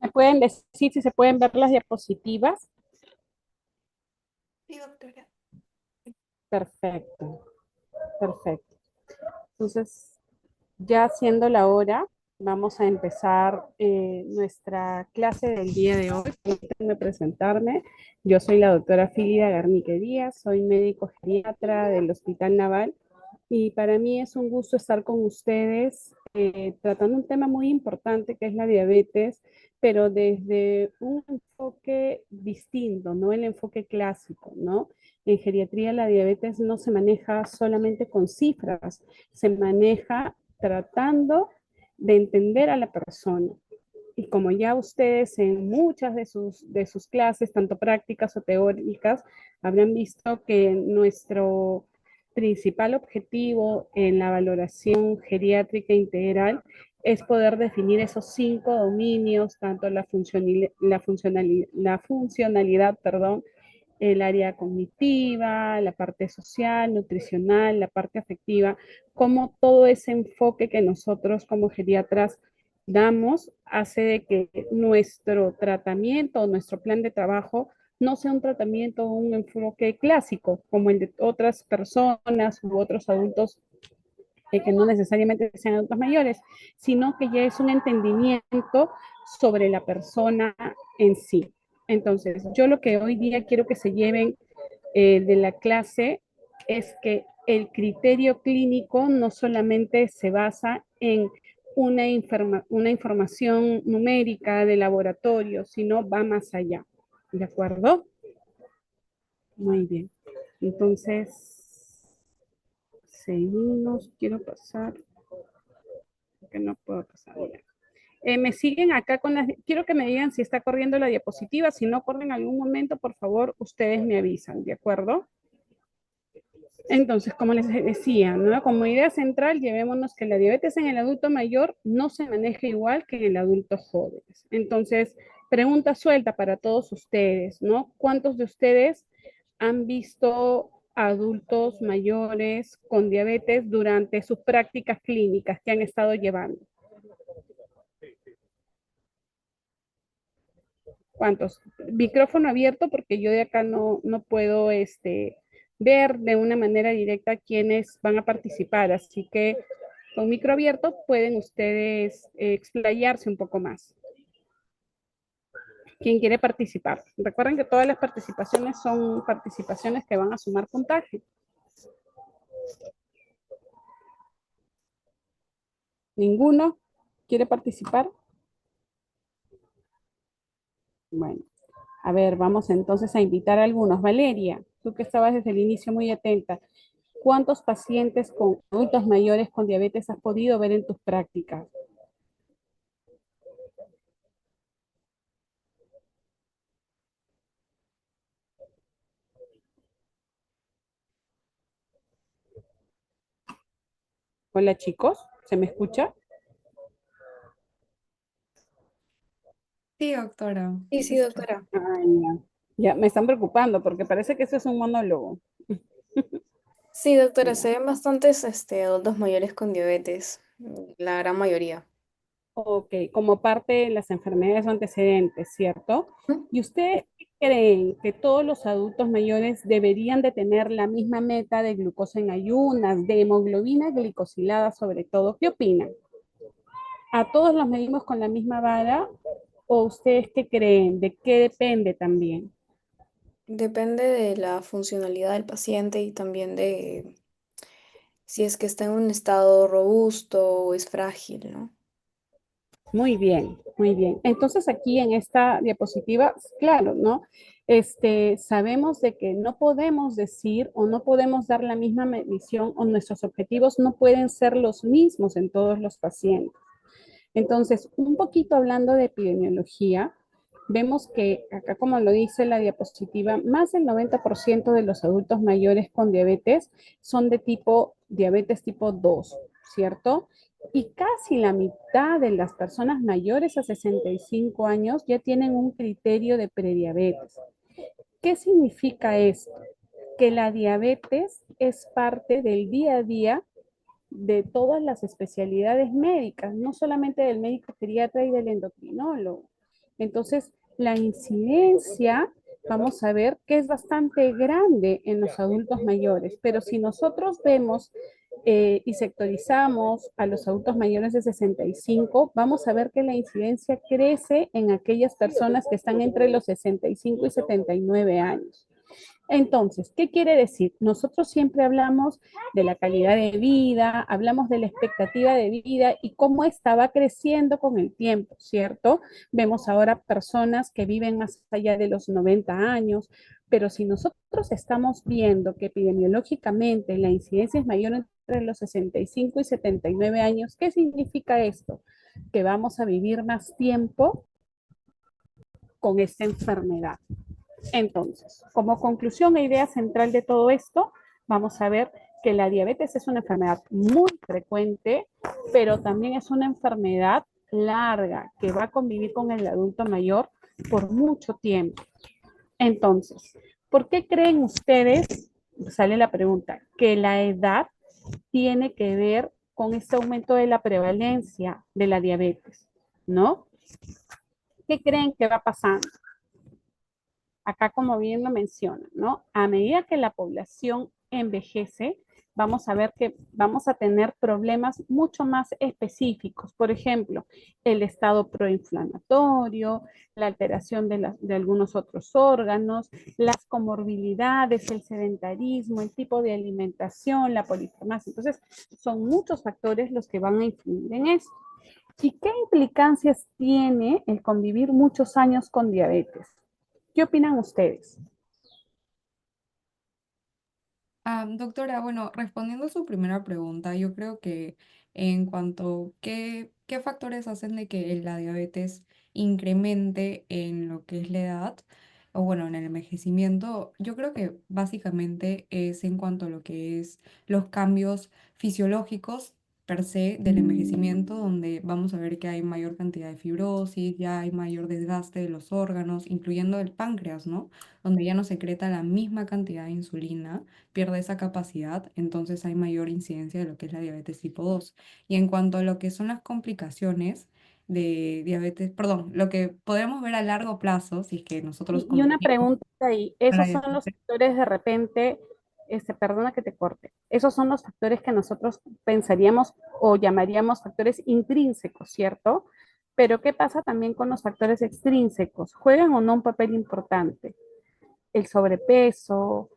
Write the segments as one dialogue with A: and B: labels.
A: ¿Me pueden decir si se pueden ver las diapositivas?
B: Sí, doctora.
A: Perfecto, perfecto. Entonces, ya siendo la hora, vamos a empezar nuestra clase del día de hoy. Permítanme presentarme. Yo soy la doctora Fílida Garnique Díaz, soy médico geriatra del Hospital Naval y para mí es un gusto estar con ustedes tratando un tema muy importante que es la diabetes, pero desde un enfoque distinto, no el enfoque clásico, ¿no? En geriatría la diabetes no se maneja solamente con cifras, se maneja tratando de entender a la persona. Y como ya ustedes en muchas de sus clases, tanto prácticas o teóricas, habrán visto que nuestro principal objetivo en la valoración geriátrica integral es poder definir esos 5 dominios, tanto la funcionalidad, perdón, el área cognitiva, la parte social, nutricional, la parte afectiva, como todo ese enfoque que nosotros como geriatras damos hace de que nuestro tratamiento o nuestro plan de trabajo no sea un tratamiento o un enfoque clásico como el de otras personas u otros adultos que no necesariamente sean adultos mayores, sino que ya es un entendimiento sobre la persona en sí. Entonces, yo lo que hoy día quiero que se lleven de la clase es que el criterio clínico no solamente se basa en una información numérica de laboratorio, sino va más allá. ¿De acuerdo? Muy bien. Entonces, seguimos. Quiero pasar, que no puedo pasar. Ya. Me siguen acá con las... Quiero que me digan si está corriendo la diapositiva. Si no corre en algún momento, por favor, ustedes me avisan, ¿de acuerdo? Entonces, como les decía, ¿no? Como idea central, llevémonos que la diabetes en el adulto mayor no se maneja igual que en el adulto joven. Entonces, pregunta suelta para todos ustedes, ¿no? ¿Cuántos de ustedes han visto adultos mayores con diabetes durante sus prácticas clínicas que han estado llevando? ¿Cuántos? Micrófono abierto porque yo de acá no puedo ver de una manera directa quiénes van a participar, así que con micro abierto pueden ustedes explayarse un poco más. ¿Quién quiere participar? Recuerden que todas las participaciones son participaciones que van a sumar puntaje. ¿Ninguno quiere participar? Bueno, a ver, vamos entonces a invitar a algunos. Valeria, tú que estabas desde el inicio muy atenta, ¿cuántos pacientes con adultos mayores con diabetes has podido ver en tus prácticas? Hola chicos, ¿se me escucha?
B: Sí, doctora.
C: Sí, sí, doctora.
A: Ay, ya. Ya, me están preocupando porque parece que eso es un monólogo.
C: Sí, doctora,
A: Ya.
C: se ven bastantes adultos mayores con diabetes, la gran mayoría.
A: Ok, como parte de las enfermedades o antecedentes, ¿cierto?
C: ¿Mm?
A: ¿Y ustedes qué creen que todos los adultos mayores deberían de tener la misma meta de glucosa en ayunas, de hemoglobina glicosilada sobre todo? ¿Qué opinan? ¿A todos los medimos con la misma vara o ustedes qué creen? ¿De qué depende también?
C: Depende de la funcionalidad del paciente y también de si es que está en un estado robusto o es frágil, ¿no?
A: Muy bien, muy bien. Entonces aquí en esta diapositiva, claro, ¿no? Sabemos de que no podemos decir o no podemos dar la misma medición o nuestros objetivos no pueden ser los mismos en todos los pacientes. Entonces, un poquito hablando de epidemiología, vemos que acá, como lo dice la diapositiva, más del 90% de los adultos mayores con diabetes son de tipo diabetes tipo 2, ¿cierto? Y casi la mitad de las personas mayores a 65 años ya tienen un criterio de prediabetes. ¿Qué significa esto? Que la diabetes es parte del día a día de todas las especialidades médicas, no solamente del médico geriatra y del endocrinólogo. Entonces, la incidencia, vamos a ver que es bastante grande en los adultos mayores, pero si nosotros vemos y sectorizamos a los adultos mayores de 65, vamos a ver que la incidencia crece en aquellas personas que están entre los 65 y 79 años. Entonces, ¿qué quiere decir? Nosotros siempre hablamos de la calidad de vida, hablamos de la expectativa de vida y cómo esta va creciendo con el tiempo, ¿cierto? Vemos ahora personas que viven más allá de los 90 años, pero si nosotros estamos viendo que epidemiológicamente la incidencia es mayor entre los 65 y 79 años, ¿qué significa esto? Que vamos a vivir más tiempo con esta enfermedad. Entonces, como conclusión e idea central de todo esto, vamos a ver que la diabetes es una enfermedad muy frecuente, pero también es una enfermedad larga que va a convivir con el adulto mayor por mucho tiempo. Entonces, ¿por qué creen ustedes, sale la pregunta, que la edad tiene que ver con este aumento de la prevalencia de la diabetes? ¿No? ¿Qué creen que va pasando? Acá como bien lo mencionan, ¿no? A medida que la población envejece, vamos a ver que vamos a tener problemas mucho más específicos. Por ejemplo, el estado proinflamatorio, la alteración de algunos otros órganos, las comorbilidades, el sedentarismo, el tipo de alimentación, la polifarmacia. Entonces, son muchos factores los que van a influir en esto. ¿Y qué implicancias tiene el convivir muchos años con diabetes? ¿Qué opinan ustedes?
B: Doctora, bueno, respondiendo a su primera pregunta, yo creo que en cuanto qué factores hacen de que la diabetes incremente en lo que es la edad, o bueno, en el envejecimiento, yo creo que básicamente es en cuanto a lo que es los cambios fisiológicos per se del envejecimiento, donde vamos a ver que hay mayor cantidad de fibrosis, ya hay mayor desgaste de los órganos, incluyendo el páncreas, ¿no? Donde ya no secreta la misma cantidad de insulina, pierde esa capacidad, entonces hay mayor incidencia de lo que es la diabetes tipo 2. Y en cuanto a lo que son las complicaciones de diabetes, perdón, lo que podemos ver a largo plazo, si es que nosotros
A: Y una
B: convivimos
A: pregunta ahí,
B: con la
A: esos son los
B: diabetes.
A: factores de repente, perdona que te corte, esos son los factores que nosotros pensaríamos o llamaríamos factores intrínsecos, ¿cierto? Pero ¿qué pasa también con los factores extrínsecos? ¿Juegan o no un papel importante? El sobrepeso,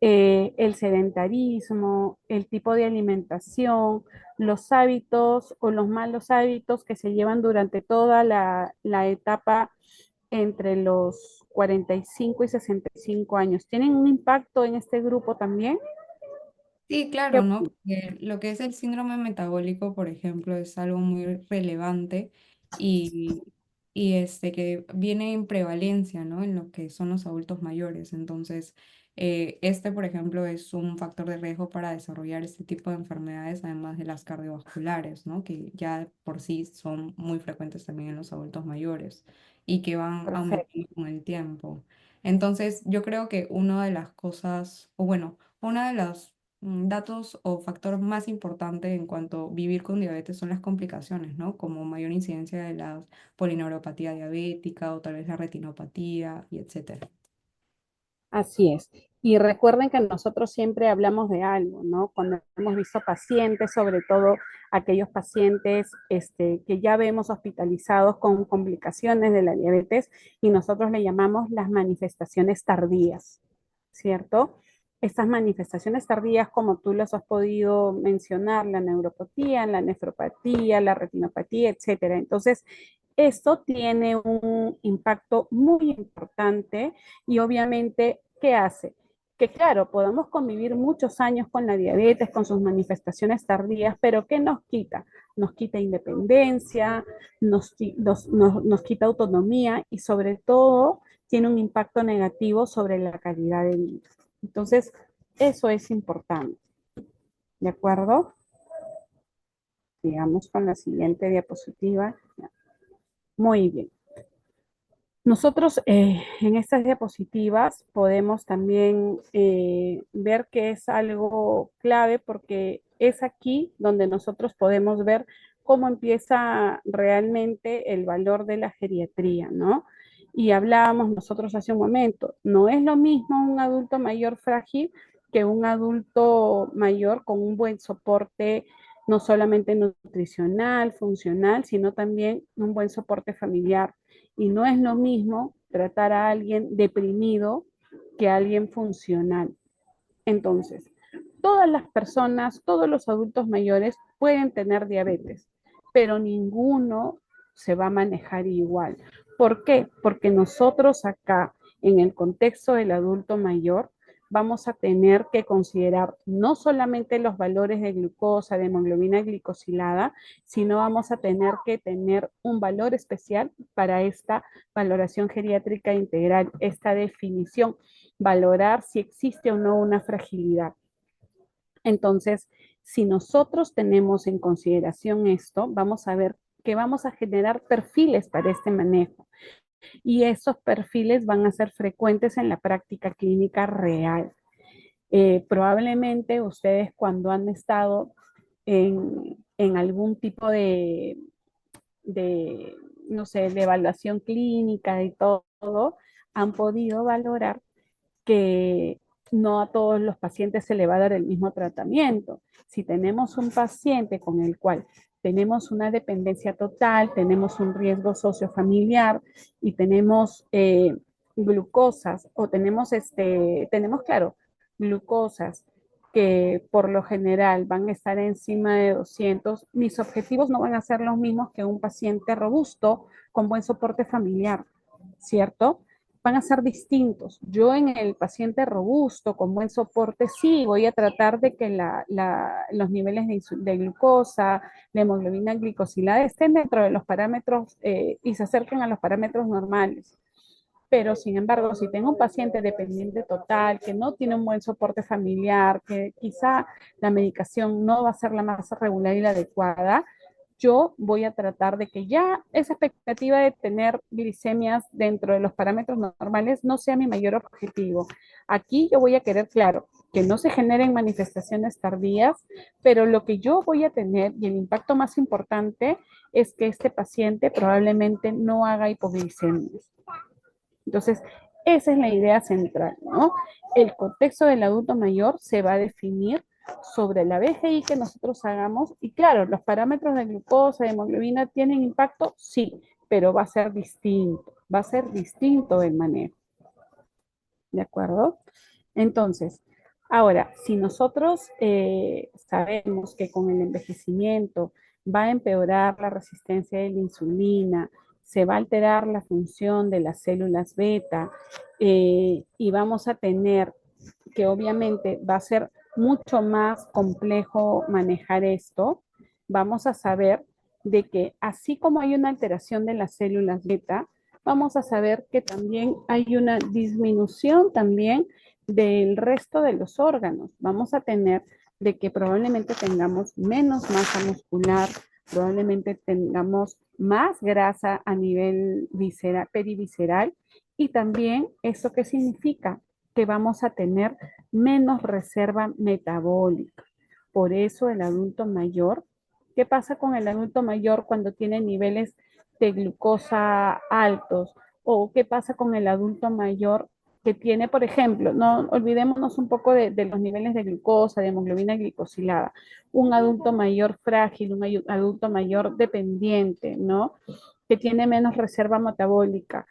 A: el sedentarismo, el tipo de alimentación, los hábitos o los malos hábitos que se llevan durante toda la etapa entre los 45 y 65 años. ¿Tienen un impacto en este grupo también?
B: Sí,
A: ¿Qué
B: claro, ¿no? Porque lo que es el síndrome metabólico, por ejemplo, es algo muy relevante y, que viene en prevalencia, ¿no? En lo que son los adultos mayores. Entonces, por ejemplo, es un factor de riesgo para desarrollar este tipo de enfermedades, además de las cardiovasculares, ¿no? Que ya por sí son muy frecuentes también en los adultos mayores y que van
A: Perfecto.
B: aumentando con el tiempo. Entonces, yo creo que una de las cosas, o bueno, una de las datos o factor más importante en cuanto a vivir con diabetes son las complicaciones, ¿no? Como mayor incidencia de la polineuropatía diabética o tal vez la retinopatía y etcétera.
A: Así es. Y recuerden que nosotros siempre hablamos de algo, ¿no? Cuando hemos visto pacientes, sobre todo aquellos pacientes que ya vemos hospitalizados con complicaciones de la diabetes y nosotros le llamamos las manifestaciones tardías, ¿cierto? Estas manifestaciones tardías, como tú las has podido mencionar, la neuropatía, la nefropatía, la retinopatía, etcétera. Entonces, esto tiene un impacto muy importante y obviamente, ¿qué hace? Que claro, podemos convivir muchos años con la diabetes, con sus manifestaciones tardías, pero ¿qué nos quita? Nos quita independencia, nos quita autonomía y sobre todo tiene un impacto negativo sobre la calidad de vida. Entonces, eso es importante, ¿de acuerdo? Sigamos con la siguiente diapositiva. Muy bien. Nosotros en estas diapositivas podemos también ver que es algo clave porque es aquí donde nosotros podemos ver cómo empieza realmente el valor de la geriatría, ¿no? Y hablábamos nosotros hace un momento, no es lo mismo un adulto mayor frágil que un adulto mayor con un buen soporte, no solamente nutricional, funcional, sino también un buen soporte familiar. Y no es lo mismo tratar a alguien deprimido que a alguien funcional. Entonces, todas las personas, todos los adultos mayores pueden tener diabetes, pero ninguno se va a manejar igual. ¿Por qué? Porque nosotros acá, en el contexto del adulto mayor, vamos a tener que considerar no solamente los valores de glucosa, de hemoglobina glicosilada, sino vamos a tener que tener un valor especial para esta valoración geriátrica integral, esta definición, valorar si existe o no una fragilidad. Entonces, si nosotros tenemos en consideración esto, vamos a ver que vamos a generar perfiles para este manejo. Y esos perfiles van a ser frecuentes en la práctica clínica real. Probablemente ustedes cuando han estado en algún tipo de, no sé, de evaluación clínica y todo, han podido valorar que no a todos los pacientes se le va a dar el mismo tratamiento. Si tenemos un paciente con el cual tenemos una dependencia total, tenemos un riesgo sociofamiliar y tenemos glucosas o tenemos, claro, glucosas que por lo general van a estar encima de 200, mis objetivos no van a ser los mismos que un paciente robusto con buen soporte familiar, ¿cierto? Van a ser distintos. Yo en el paciente robusto, con buen soporte, sí voy a tratar de que los niveles de glucosa, de hemoglobina glicosilada estén dentro de los parámetros y se acerquen a los parámetros normales. Pero, sin embargo, si tengo un paciente dependiente total, que no tiene un buen soporte familiar, que quizá la medicación no va a ser la más regular y la adecuada, yo voy a tratar de que ya esa expectativa de tener glicemias dentro de los parámetros normales no sea mi mayor objetivo. Aquí yo voy a querer, claro, que no se generen manifestaciones tardías, pero lo que yo voy a tener y el impacto más importante es que este paciente probablemente no haga hipoglicemias. Entonces, esa es la idea central, ¿no? El contexto del adulto mayor se va a definir sobre la BGI que nosotros hagamos y claro, los parámetros de glucosa, de hemoglobina tienen impacto, sí, pero va a ser distinto el manejo, ¿de acuerdo? Entonces, ahora, si nosotros sabemos que con el envejecimiento va a empeorar la resistencia de la insulina, se va a alterar la función de las células beta y vamos a tener que obviamente va a ser mucho más complejo manejar esto, vamos a saber de que así como hay una alteración de las células beta, vamos a saber que también hay una disminución también del resto de los órganos. Vamos a tener de que probablemente tengamos menos masa muscular, probablemente tengamos más grasa a nivel visceral, perivisceral y también eso qué significa que vamos a tener menos reserva metabólica. Por eso el adulto mayor, ¿qué pasa con el adulto mayor cuando tiene niveles de glucosa altos? ¿O qué pasa con el adulto mayor que tiene, por ejemplo, no olvidémonos un poco de los niveles de glucosa, de hemoglobina glicosilada, un adulto mayor frágil, un adulto mayor dependiente, ¿no? Que tiene menos reserva metabólica.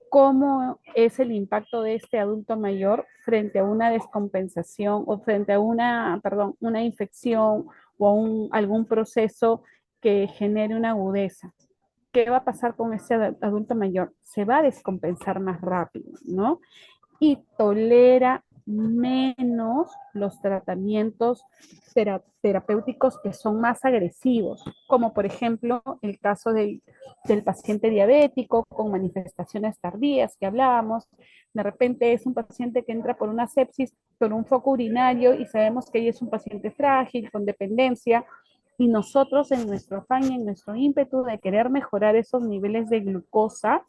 A: ¿Cómo es el impacto de este adulto mayor frente a una descompensación o frente a una infección o algún proceso que genere una agudeza? ¿Qué va a pasar con ese adulto mayor? Se va a descompensar más rápido, ¿no? Y tolera menos los tratamientos terapéuticos que son más agresivos, como por ejemplo el caso del paciente diabético con manifestaciones tardías que hablábamos. De repente es un paciente que entra por una sepsis, por un foco urinario y sabemos que ella es un paciente frágil, con dependencia, y nosotros en nuestro afán y en nuestro ímpetu de querer mejorar esos niveles de glucosa,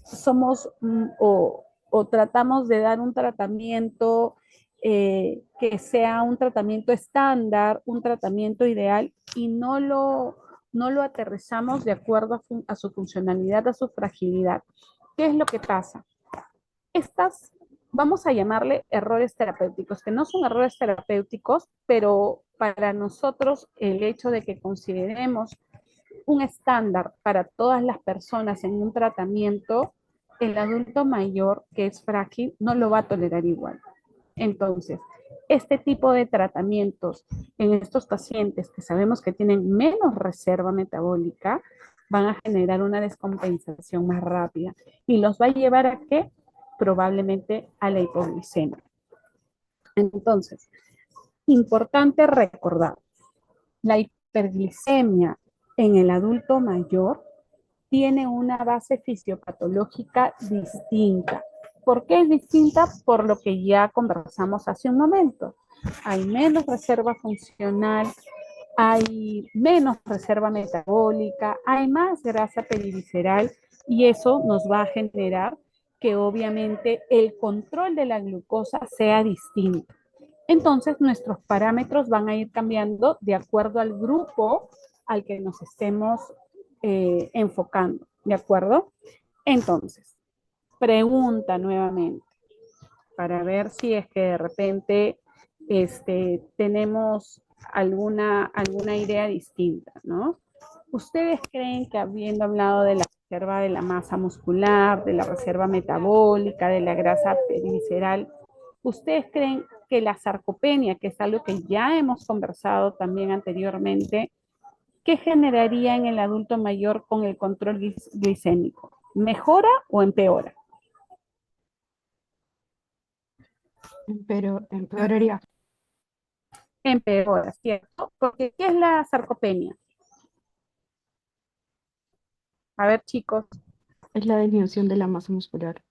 A: somos o tratamos de dar un tratamiento que sea un tratamiento estándar, un tratamiento ideal y no lo aterrizamos de acuerdo a su funcionalidad, a su fragilidad. ¿Qué es lo que pasa? Estas, vamos a llamarle errores terapéuticos, que no son errores terapéuticos, pero para nosotros el hecho de que consideremos un estándar para todas las personas en un tratamiento, el adulto mayor que es frágil no lo va a tolerar igual. Entonces, este tipo de tratamientos en estos pacientes que sabemos que tienen menos reserva metabólica van a generar una descompensación más rápida y los va a llevar a qué? Probablemente a la hipoglicemia. Entonces, importante recordar, la hiperglicemia en el adulto mayor tiene una base fisiopatológica distinta. ¿Por qué es distinta? Por lo que ya conversamos hace un momento. Hay menos reserva funcional, hay menos reserva metabólica, hay más grasa perivisceral y eso nos va a generar que obviamente el control de la glucosa sea distinto. Entonces nuestros parámetros van a ir cambiando de acuerdo al grupo al que nos estemos enfocando, ¿de acuerdo? Entonces, pregunta nuevamente para ver si es que de repente tenemos alguna idea distinta, ¿no? ¿Ustedes creen que habiendo hablado de la reserva de la masa muscular, de la reserva metabólica, de la grasa visceral, ustedes creen que la sarcopenia, que es algo que ya hemos conversado también anteriormente, ¿qué generaría en el adulto mayor con el control glicémico? ¿Mejora o empeora?
D: Pero empeoraría.
A: Empeora, ¿cierto? Porque ¿qué es la sarcopenia? A ver, chicos,
D: Es la disminución de la masa muscular.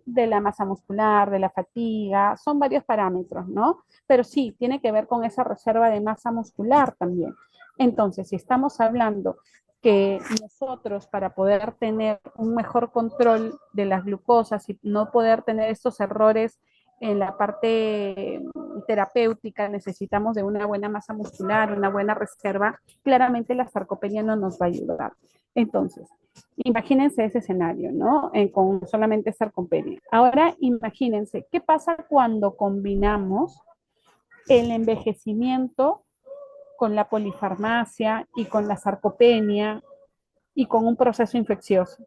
A: de la masa muscular, de la fatiga, son varios parámetros, ¿no? Pero sí, tiene que ver con esa reserva de masa muscular también. Entonces, si estamos hablando que nosotros para poder tener un mejor control de las glucosas y no poder tener estos errores en la parte terapéutica, necesitamos de una buena masa muscular, una buena reserva, claramente la sarcopenia no nos va a ayudar. Entonces, imagínense ese escenario, ¿no? Con solamente sarcopenia. Ahora imagínense, ¿qué pasa cuando combinamos el envejecimiento con la polifarmacia y con la sarcopenia y con un proceso infeccioso?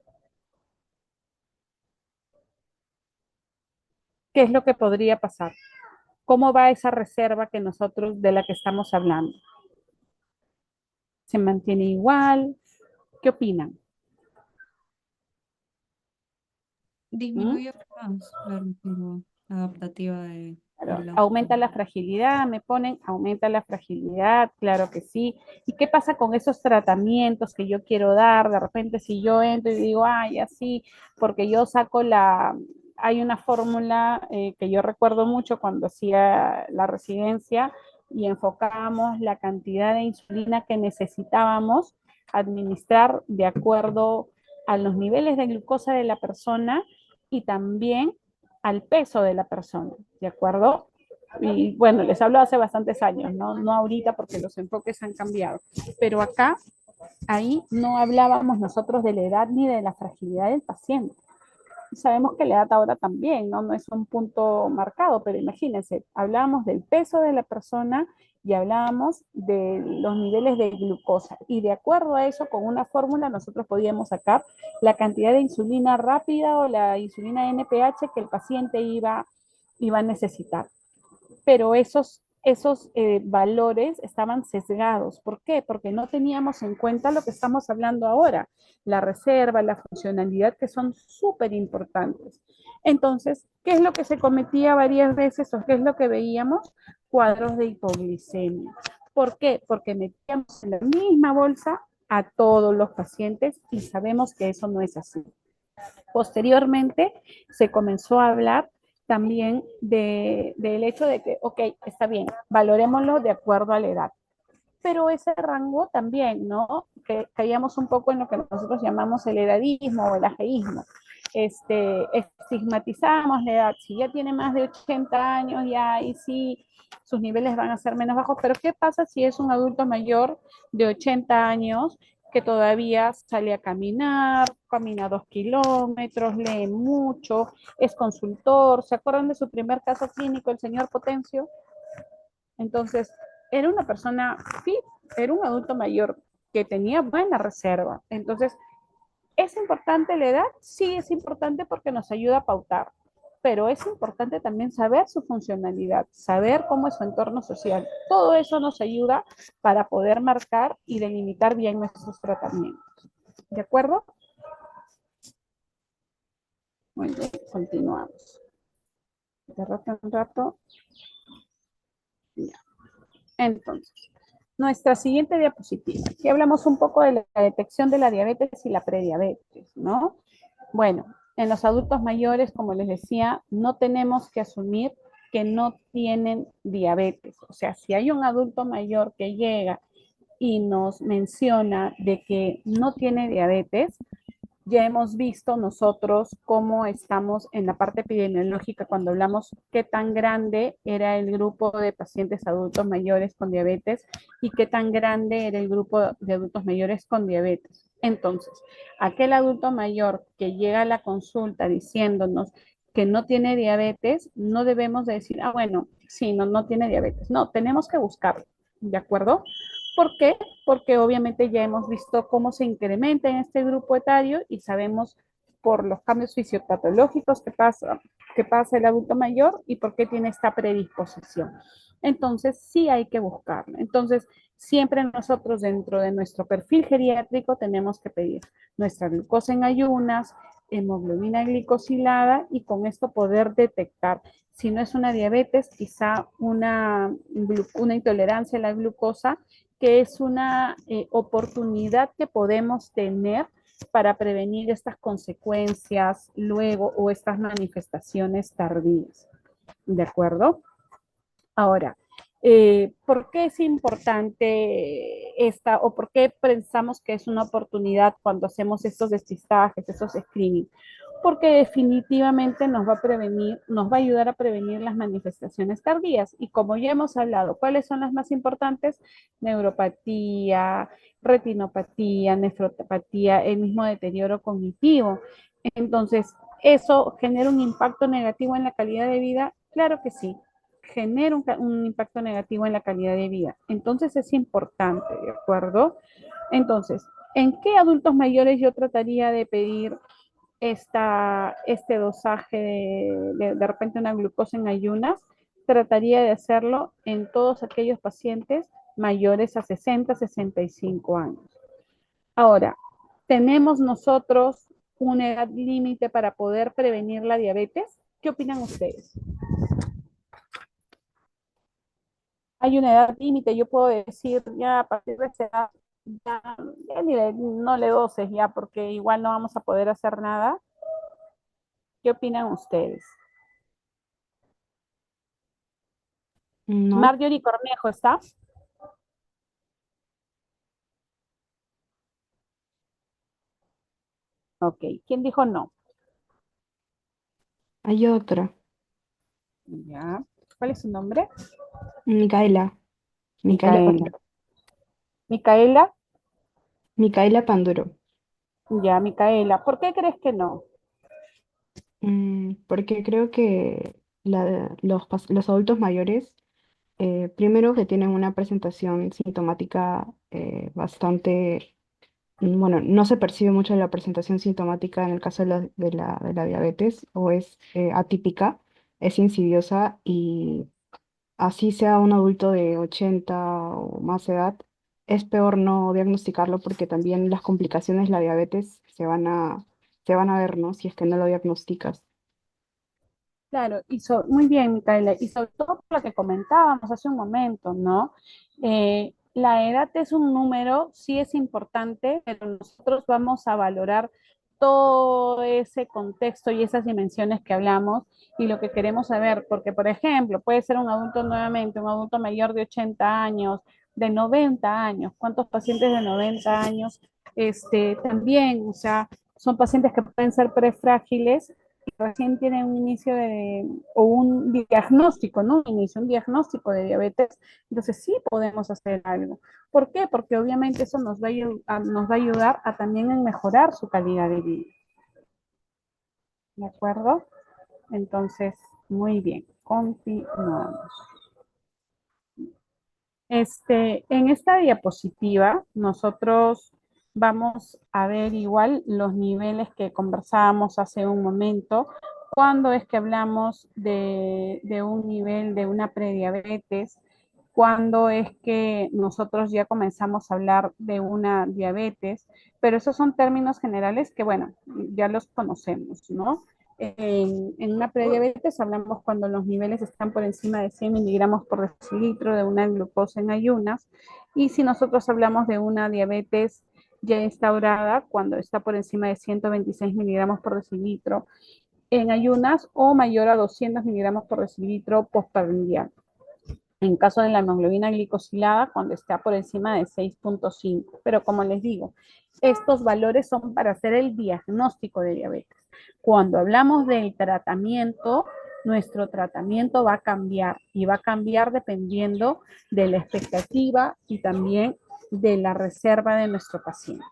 A: ¿Qué es lo que podría pasar? ¿Cómo va esa reserva que nosotros de la que estamos hablando? ¿Se mantiene igual? ¿Qué opinan?
B: Disminuye más la reserva adaptativa de
A: Claro,
B: la...
A: aumenta la fragilidad, me ponen, aumenta la fragilidad, claro que sí. ¿Y qué pasa con esos tratamientos que yo quiero dar? De repente si yo entro y digo, ay, así, porque yo saco hay una fórmula que yo recuerdo mucho cuando hacía la residencia y enfocábamos la cantidad de insulina que necesitábamos administrar de acuerdo a los niveles de glucosa de la persona y también al peso de la persona, ¿de acuerdo? Y bueno, les hablo hace bastantes años, ¿no? No ahorita porque los enfoques han cambiado, pero acá, ahí no hablábamos nosotros de la edad ni de la fragilidad del paciente. Sabemos que la edad ahora también, ¿no? No es un punto marcado, pero imagínense, hablábamos del peso de la persona y hablábamos de los niveles de glucosa. Y de acuerdo a eso, con una fórmula, nosotros podíamos sacar la cantidad de insulina rápida o la insulina NPH que el paciente iba a necesitar. Pero esos valores estaban sesgados. ¿Por qué? Porque no teníamos en cuenta lo que estamos hablando ahora, la reserva, la funcionalidad, que son súper importantes. Entonces, ¿qué es lo que se cometía varias veces o qué es lo que veíamos? Cuadros de hipoglicemia. ¿Por qué? Porque metíamos en la misma bolsa a todos los pacientes y sabemos que eso no es así. Posteriormente se comenzó a hablar también del hecho de que, ok, está bien, valorémoslo de acuerdo a la edad. Pero ese rango también, ¿no? Que caíamos un poco en lo que nosotros llamamos el edadismo o el ajeísmo. estigmatizamos la edad. Si ya tiene más de 80 años, ya ahí sí sus niveles van a ser menos bajos, pero ¿qué pasa si es un adulto mayor de 80 años que todavía sale a caminar, camina 2 kilómetros, lee mucho, es consultor? ¿Se acuerdan de su primer caso clínico, el señor Potencio? Entonces, era una persona fit, era un adulto mayor que tenía buena reserva. Entonces, ¿es importante la edad? Sí, es importante porque nos ayuda a pautar, pero es importante también saber su funcionalidad, saber cómo es su entorno social. Todo eso nos ayuda para poder marcar y delimitar bien nuestros tratamientos. ¿De acuerdo? Muy bien, continuamos. De rato en rato. Ya. Entonces, nuestra siguiente diapositiva. Aquí hablamos un poco de la detección de la diabetes y la prediabetes, ¿no? Bueno, en los adultos mayores, como les decía, no tenemos que asumir que no tienen diabetes. O sea, si hay un adulto mayor que llega y nos menciona de que no tiene diabetes, ya hemos visto nosotros cómo estamos en la parte epidemiológica cuando hablamos qué tan grande era el grupo de pacientes adultos mayores con diabetes y qué tan grande era el grupo de adultos mayores con diabetes. Entonces, aquel adulto mayor que llega a la consulta diciéndonos que no tiene diabetes, no debemos de decir, ah, bueno, sí, no tiene diabetes. No, tenemos que buscarlo, ¿de acuerdo? ¿Por qué? Porque obviamente ya hemos visto cómo se incrementa en este grupo etario y sabemos por los cambios fisiopatológicos que pasa el adulto mayor y por qué tiene esta predisposición. Entonces, sí hay que buscarlo. Entonces, siempre nosotros dentro de nuestro perfil geriátrico tenemos que pedir nuestra glucosa en ayunas, hemoglobina glicosilada y con esto poder detectar si no es una diabetes, quizá una intolerancia a la glucosa, que es una oportunidad que podemos tener para prevenir estas consecuencias luego o estas manifestaciones tardías. ¿De acuerdo? Ahora, ¿por qué es importante esta o por qué pensamos que es una oportunidad cuando hacemos estos despistajes, estos screenings? Porque definitivamente nos va a prevenir, nos va a ayudar a prevenir las manifestaciones tardías. Y como ya hemos hablado, ¿cuáles son las más importantes? Neuropatía, retinopatía, nefropatía, el mismo deterioro cognitivo. Entonces, ¿eso genera un impacto negativo en la calidad de vida? Claro que sí, genera un impacto negativo en la calidad de vida. Entonces es importante, ¿de acuerdo? Entonces, ¿en qué adultos mayores yo trataría de pedir este dosaje de repente una glucosa en ayunas? Trataría de hacerlo en todos aquellos pacientes mayores a 60, 65 años. Ahora, ¿tenemos nosotros una edad límite para poder prevenir la diabetes? ¿Qué opinan ustedes? Hay una edad límite, yo puedo decir ya a partir de esa edad, ya no le doces ya, porque igual no vamos a poder hacer nada. ¿Qué opinan ustedes?
D: No,
A: Marjorie Cornejo, ¿está? Ok, ¿quién dijo no?
D: hay otra.
A: Ya. ¿Cuál es su nombre?
D: Micaela. Micaela
A: Micaela.
D: Panduro.
A: Micaela,
D: Micaela Panduro.
A: ya, Micaela. ¿Por qué crees que no?
D: Porque creo que los adultos mayores, primero que tienen una presentación sintomática bastante, bueno, no se percibe mucho la presentación sintomática en el caso de la diabetes, o es atípica, es insidiosa, y así sea un adulto de 80 o más edad, es peor no diagnosticarlo porque también las complicaciones de la diabetes se van a ver, ¿no? Si es que no lo diagnosticas.
A: Claro, muy bien, Micaela, y sobre todo por lo que comentábamos hace un momento, ¿no? La edad es un número, sí es importante, pero nosotros vamos a valorar todo ese contexto y esas dimensiones que hablamos y lo que queremos saber, porque por ejemplo, puede ser un adulto nuevamente, un adulto mayor de 80 años, de 90 años, ¿cuántos pacientes de 90 años también, o sea, son pacientes que pueden ser prefrágiles y recién tienen un inicio o un diagnóstico, ¿no? Un diagnóstico de diabetes, entonces sí podemos hacer algo. ¿Por qué? Porque obviamente eso nos va a ayudar a también en mejorar su calidad de vida. ¿De acuerdo? Entonces, muy bien, continuamos. En esta diapositiva nosotros vamos a ver igual los niveles que conversábamos hace un momento, cuando es que hablamos de un nivel de una prediabetes, cuando es que nosotros ya comenzamos a hablar de una diabetes, pero esos son términos generales que, bueno, ya los conocemos, ¿no? En una prediabetes hablamos cuando los niveles están por encima de 100 miligramos por decilitro de una glucosa en ayunas, y si nosotros hablamos de una diabetes ya instaurada, cuando está por encima de 126 miligramos por decilitro en ayunas o mayor a 200 miligramos por decilitro postprandial. En caso de la hemoglobina glicosilada, cuando está por encima de 6.5. Pero como les digo, estos valores son para hacer el diagnóstico de diabetes. Cuando hablamos del tratamiento, nuestro tratamiento va a cambiar y va a cambiar dependiendo de la expectativa y también de la reserva de nuestro paciente.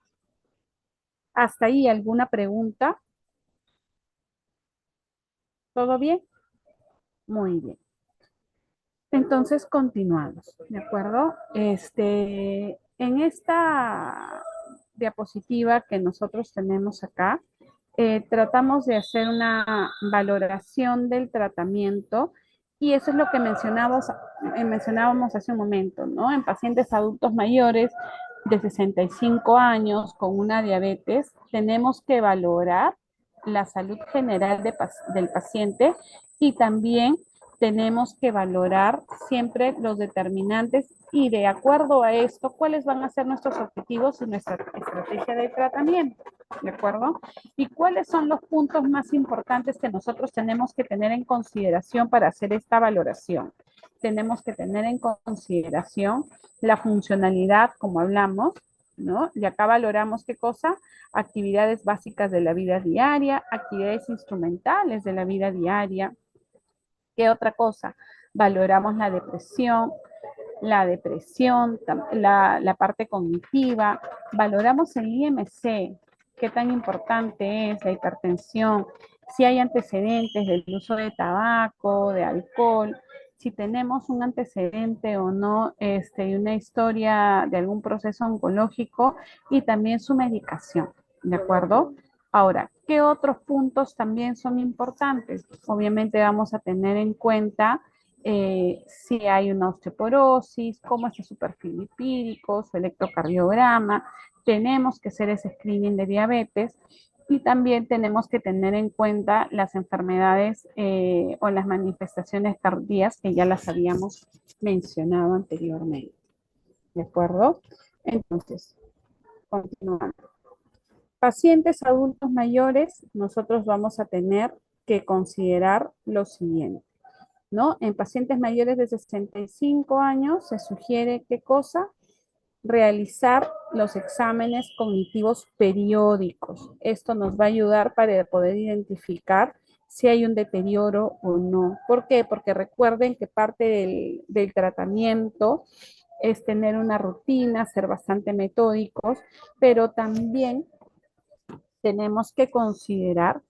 A: ¿Hasta ahí alguna pregunta? ¿Todo bien? Muy bien. Entonces continuamos, ¿de acuerdo? En esta diapositiva que nosotros tenemos acá, tratamos de hacer una valoración del tratamiento y eso es lo que mencionábamos hace un momento, ¿no? En pacientes adultos mayores de 65 años con una diabetes, tenemos que valorar la salud general del paciente y también tenemos que valorar siempre los determinantes y de acuerdo a esto, cuáles van a ser nuestros objetivos y nuestra estrategia de tratamiento, ¿de acuerdo? Y cuáles son los puntos más importantes que nosotros tenemos que tener en consideración para hacer esta valoración. Tenemos que tener en consideración la funcionalidad, como hablamos, ¿no? Y acá valoramos qué cosa, actividades básicas de la vida diaria, actividades instrumentales de la vida diaria. ¿Qué otra cosa? Valoramos la parte cognitiva, valoramos el IMC, qué tan importante es la hipertensión, si hay antecedentes del uso de tabaco, de alcohol, si tenemos un antecedente o no, y una historia de algún proceso oncológico y también su medicación, ¿de acuerdo? Ahora, ¿qué otros puntos también son importantes? Obviamente vamos a tener en cuenta si hay una osteoporosis, cómo es su perfil lipídico, su electrocardiograma. Tenemos que hacer ese screening de diabetes y también tenemos que tener en cuenta las enfermedades o las manifestaciones tardías que ya las habíamos mencionado anteriormente. ¿De acuerdo? Entonces, continuando. Pacientes adultos mayores, nosotros vamos a tener que considerar lo siguiente, ¿no? En pacientes mayores de 65 años se sugiere qué cosa? Realizar los exámenes cognitivos periódicos. Esto nos va a ayudar para poder identificar si hay un deterioro o no. ¿Por qué? Porque recuerden que parte del tratamiento es tener una rutina, ser bastante metódicos, pero también tenemos que considerar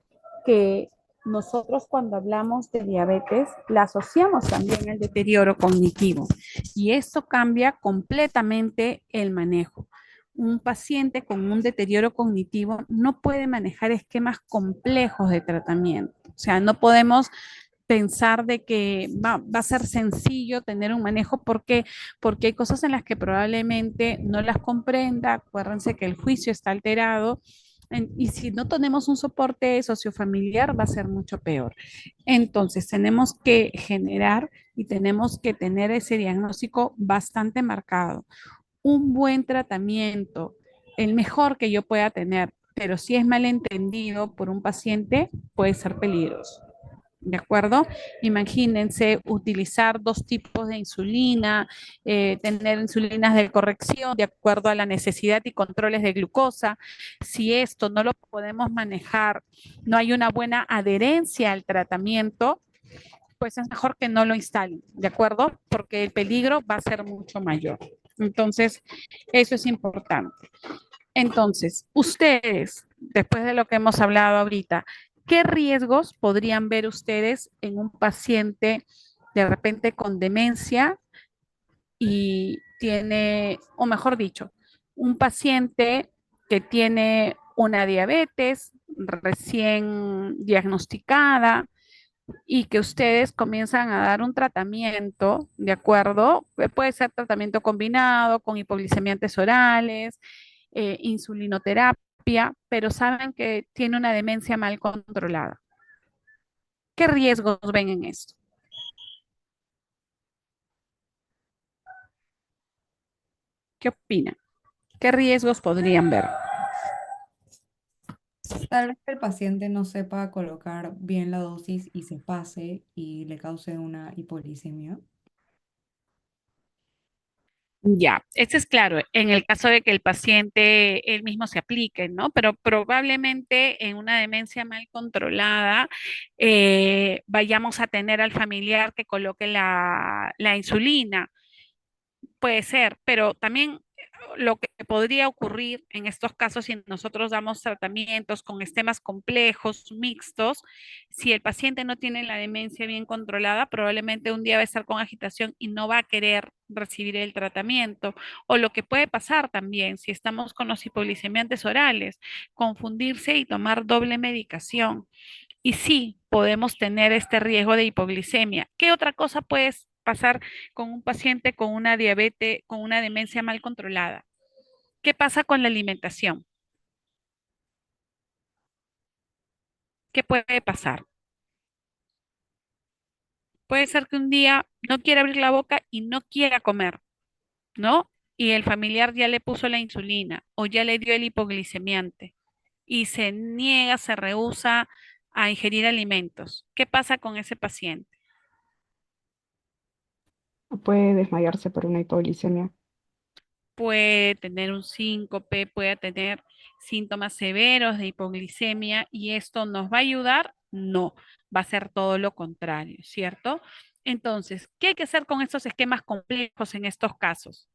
A: que nosotros cuando hablamos de diabetes la asociamos también al deterioro cognitivo y esto cambia completamente el manejo. Un paciente con un deterioro cognitivo no puede manejar esquemas complejos de tratamiento. O sea, no podemos pensar de que va a ser sencillo tener un manejo porque hay cosas en las que probablemente no las comprenda. Acuérdense que el juicio está alterado y si no tenemos un soporte sociofamiliar va a ser mucho peor. Entonces tenemos que generar y tenemos que tener ese diagnóstico bastante marcado. Un buen tratamiento, el mejor que yo pueda tener, pero si es mal entendido por un paciente, puede ser peligroso. ¿De acuerdo? Imagínense utilizar dos tipos de insulina, tener insulinas de corrección de acuerdo a la necesidad y controles de glucosa. Si esto no lo podemos manejar, no hay una buena adherencia al tratamiento, pues es mejor que no lo instalen, ¿de acuerdo? Porque el peligro va a ser mucho mayor. Entonces, eso es importante. Entonces, ustedes, después de lo que hemos hablado ahorita, ¿qué riesgos podrían ver ustedes en un paciente de repente con demencia y tiene, o mejor dicho, un paciente que tiene una diabetes recién diagnosticada y que ustedes comienzan a dar un tratamiento, ¿de acuerdo? Puede ser tratamiento combinado con hipoglicemiantes orales, insulinoterapia, pero saben que tiene una demencia mal controlada. ¿Qué riesgos ven en esto? ¿Qué opinan? ¿Qué riesgos podrían ver?
B: Tal vez que el paciente no sepa colocar bien la dosis y se pase y le cause una hipoglicemia.
A: Ya, este es claro, en el caso de que el paciente él mismo se aplique, ¿no? Pero probablemente en una demencia mal controlada vayamos a tener al familiar que coloque la insulina. Puede ser, pero también lo que podría ocurrir en estos casos si nosotros damos tratamientos con esquemas complejos, mixtos, si el paciente no tiene la demencia bien controlada, probablemente un día va a estar con agitación y no va a querer recibir el tratamiento. O lo que puede pasar también, si estamos con los hipoglicemiantes orales, confundirse y tomar doble medicación. Y sí, podemos tener este riesgo de hipoglicemia. ¿Qué otra cosa puede pasar con un paciente con una diabetes, con una demencia mal controlada? ¿Qué pasa con la alimentación? ¿Qué puede pasar? Puede ser que un día no quiera abrir la boca y no quiera comer, ¿no? Y el familiar ya le puso la insulina o ya le dio el hipoglicemiante y se niega, se rehúsa a ingerir alimentos. ¿Qué pasa con ese paciente?
D: Puede desmayarse por una hipoglicemia.
A: Puede tener un síncope, puede tener síntomas severos de hipoglicemia y esto nos va a ayudar. No, va a ser todo lo contrario, ¿cierto? Entonces, ¿qué hay que hacer con estos esquemas complejos en estos casos?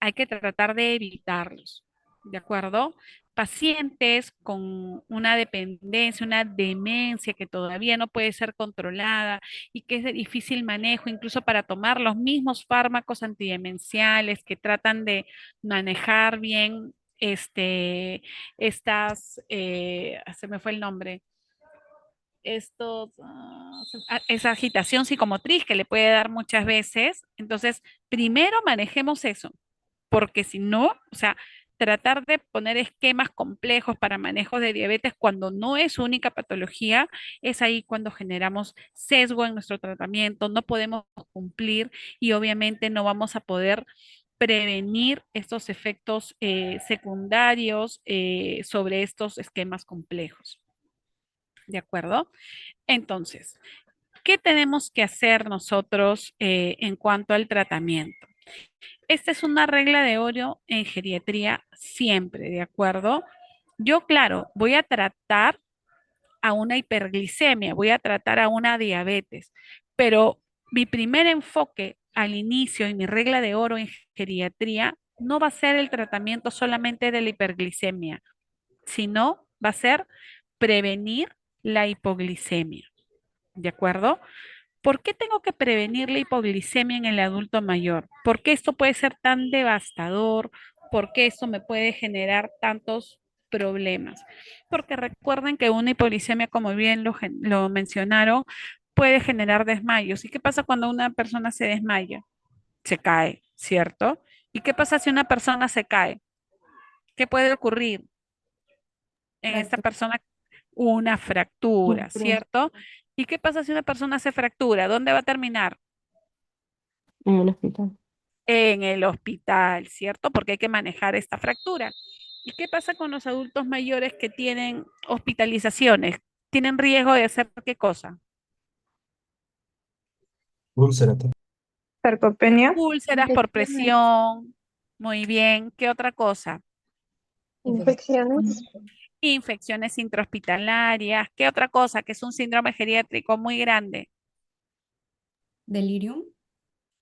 A: Hay que tratar de evitarlos, ¿de acuerdo? Pacientes con una dependencia, una demencia que todavía no puede ser controlada y que es de difícil manejo, incluso para tomar los mismos fármacos antidemenciales que tratan de manejar bien se me fue el nombre, esa agitación psicomotriz que le puede dar muchas veces. Entonces, primero manejemos eso porque si no, o sea, tratar de poner esquemas complejos para manejo de diabetes cuando no es su única patología, es ahí cuando generamos sesgo en nuestro tratamiento, no podemos cumplir y obviamente no vamos a poder prevenir estos efectos secundarios sobre estos esquemas complejos. ¿De acuerdo? Entonces, ¿qué tenemos que hacer nosotros en cuanto al tratamiento? Esta es una regla de oro en geriatría siempre, ¿de acuerdo? Yo, claro, voy a tratar a una hiperglicemia, voy a tratar a una diabetes, pero mi primer enfoque al inicio y mi regla de oro en geriatría no va a ser el tratamiento solamente de la hiperglicemia, sino va a ser prevenir la hipoglicemia, ¿de acuerdo? ¿Por qué tengo que prevenir la hipoglicemia en el adulto mayor? ¿Por qué esto puede ser tan devastador? ¿Por qué esto me puede generar tantos problemas? Porque recuerden que una hipoglicemia, como bien lo mencionaron, puede generar desmayos. ¿Y qué pasa cuando una persona se desmaya? Se cae, ¿cierto? ¿Y qué pasa si una persona se cae? ¿Qué puede ocurrir en esta
C: Fractura.
A: persona? Una fractura, ¿cierto? ¿Y qué pasa si una persona se fractura? ¿Dónde va a terminar?
D: En el hospital.
A: En el hospital, ¿cierto? Porque hay que manejar esta fractura. ¿Y qué pasa con los adultos mayores que tienen hospitalizaciones? tienen riesgo de hacer qué cosa.
E: Úlcera.
F: Sarcopenia,
A: Úlceras por
B: Infecciones.
A: presión. Muy bien. ¿Qué otra cosa?
F: infecciones,
A: Infecciones intrahospitalarias. ¿Qué otra cosa? Que es un síndrome geriátrico muy grande.
B: Delirium.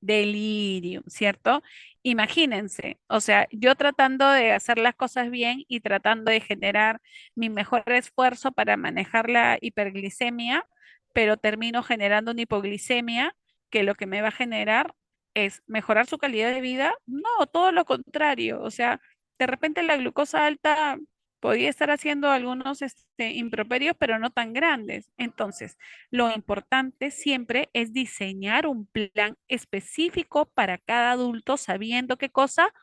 A: Delirium, ¿cierto? Imagínense, o sea, yo tratando de hacer las cosas bien y tratando de generar mi mejor esfuerzo para manejar la hiperglicemia, pero termino generando una hipoglicemia que lo que me va a generar es mejorar su calidad de vida. No, todo lo contrario, o sea, de repente la glucosa alta podría estar haciendo algunos improperios, pero no tan grandes. Entonces, lo importante siempre es diseñar un plan específico para cada adulto, sabiendo qué cosa,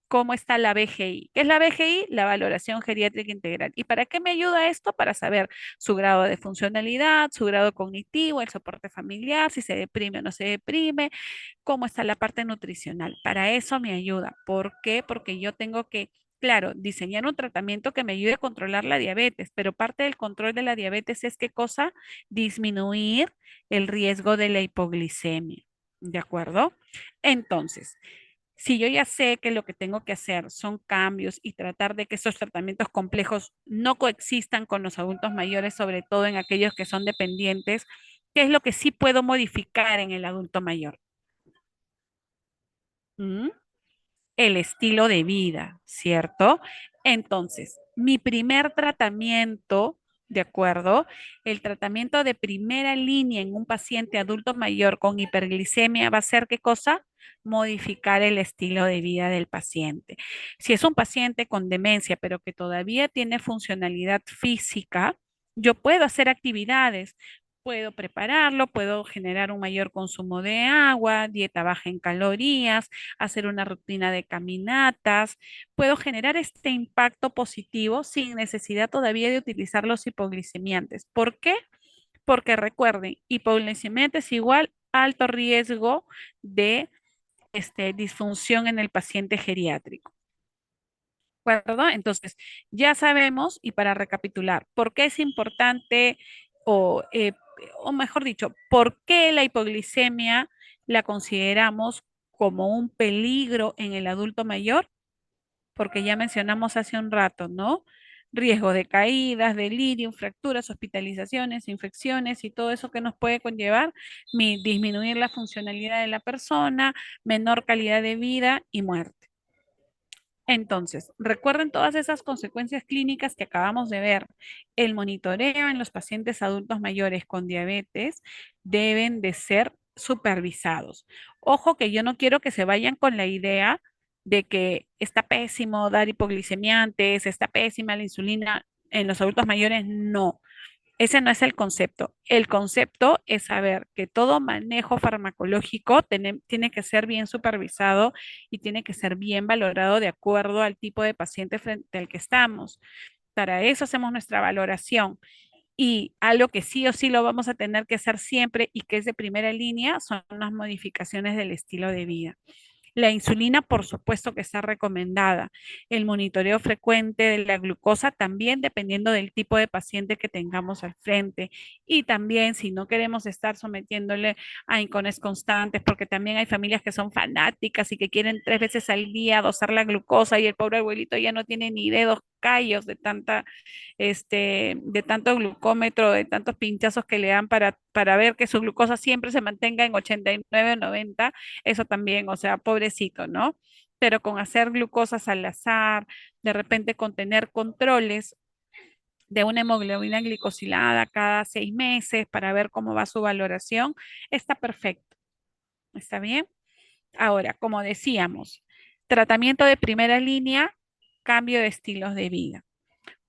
A: cómo está la BGI. ¿Qué es la BGI? La valoración geriátrica integral. ¿Y para qué me ayuda esto? Para saber su grado de funcionalidad, su grado cognitivo, el soporte familiar, si se deprime o no se deprime, cómo está la parte nutricional. Para eso me ayuda. ¿Por qué? Porque yo tengo que, claro, diseñar un tratamiento que me ayude a controlar la diabetes, pero parte del control de la diabetes es qué cosa, disminuir el riesgo de la hipoglicemia. ¿De acuerdo? Entonces, si yo ya sé que lo que tengo que hacer son cambios y tratar de que esos tratamientos complejos no coexistan con los adultos mayores, sobre todo en aquellos que son dependientes, ¿qué es lo que sí puedo modificar en el adulto mayor? ¿Mm? El estilo de vida, ¿cierto? Entonces, mi primer tratamiento, ¿de acuerdo? El tratamiento de primera línea en un paciente adulto mayor con hiperglicemia va a ser ¿qué cosa? Modificar el estilo de vida del paciente. Si es un paciente con demencia, pero que todavía tiene funcionalidad física, yo puedo hacer actividades. Puedo prepararlo, puedo generar un mayor consumo de agua, dieta baja en calorías, hacer una rutina de caminatas, puedo generar este impacto positivo sin necesidad todavía de utilizar los hipoglicemiantes. ¿Por qué? Porque recuerden, hipoglicemiantes igual alto riesgo de disfunción en el paciente geriátrico. ¿De acuerdo? Entonces, ya sabemos, y para recapitular, ¿por qué es importante o mejor dicho, por qué la hipoglicemia la consideramos como un peligro en el adulto mayor? Porque ya mencionamos hace un rato, ¿no? Riesgo de caídas, delirio, fracturas, hospitalizaciones, infecciones y todo eso que nos puede conllevar, disminuir la funcionalidad de la persona, menor calidad de vida y muerte. Entonces, recuerden todas esas consecuencias clínicas que acabamos de ver. El monitoreo en los pacientes adultos mayores con diabetes deben de ser supervisados. Ojo que yo no quiero que se vayan con la idea de que está pésimo dar hipoglicemiantes, está pésima la insulina en los adultos mayores. No, ese no es el concepto. El concepto es saber que todo manejo farmacológico tiene que ser bien supervisado y tiene que ser bien valorado de acuerdo al tipo de paciente frente al que estamos. Para eso hacemos nuestra valoración. Y algo que sí o sí lo vamos a tener que hacer siempre y que es de primera línea son las modificaciones del estilo de vida. La insulina, por supuesto que está recomendada. El monitoreo frecuente de la glucosa también dependiendo del tipo de paciente que tengamos al frente. Y también si no queremos estar sometiéndole a incones constantes, porque también hay familias que son fanáticas y que quieren 3 veces al día dosar la glucosa y el pobre abuelito ya no tiene ni dedos callos de tanto glucómetro, de tantos pinchazos que le dan para ver que su glucosa siempre se mantenga en 89 o 90, eso también, o sea, pobrecito, ¿no? Pero con hacer glucosas al azar, de repente con tener controles de una hemoglobina glicosilada cada 6 meses para ver cómo va su valoración, está perfecto. ¿Está bien? Ahora, como decíamos, tratamiento de primera línea, cambio de estilos de vida.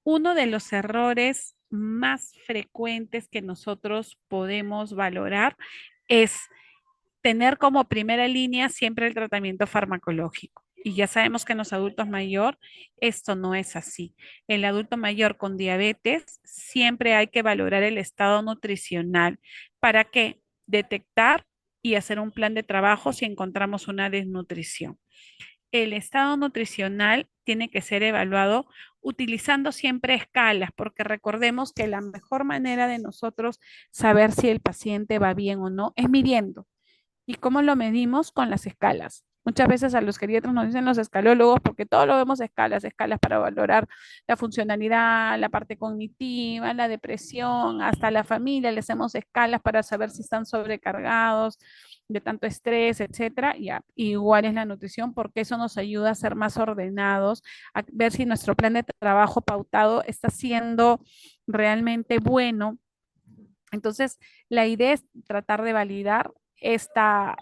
A: Uno de los errores más frecuentes que nosotros podemos valorar es tener como primera línea siempre el tratamiento farmacológico. Y ya sabemos que en los adultos mayores esto no es así. El adulto mayor con diabetes siempre hay que valorar el estado nutricional. ¿Para qué? Detectar y hacer un plan de trabajo si encontramos una desnutrición. El estado nutricional tiene que ser evaluado utilizando siempre escalas, porque recordemos que la mejor manera de nosotros saber si el paciente va bien o no es midiendo. ¿Y cómo lo medimos? Con las escalas. Muchas veces a los geriatras nos dicen los escalólogos, porque todo lo vemos escalas, escalas para valorar la funcionalidad, la parte cognitiva, la depresión, hasta la familia, le hacemos escalas para saber si están sobrecargados de tanto estrés, etcétera. Ya, igual es la nutrición, porque eso nos ayuda a ser más ordenados, a ver si nuestro plan de trabajo pautado está siendo realmente bueno. Entonces, la idea es tratar de validar esta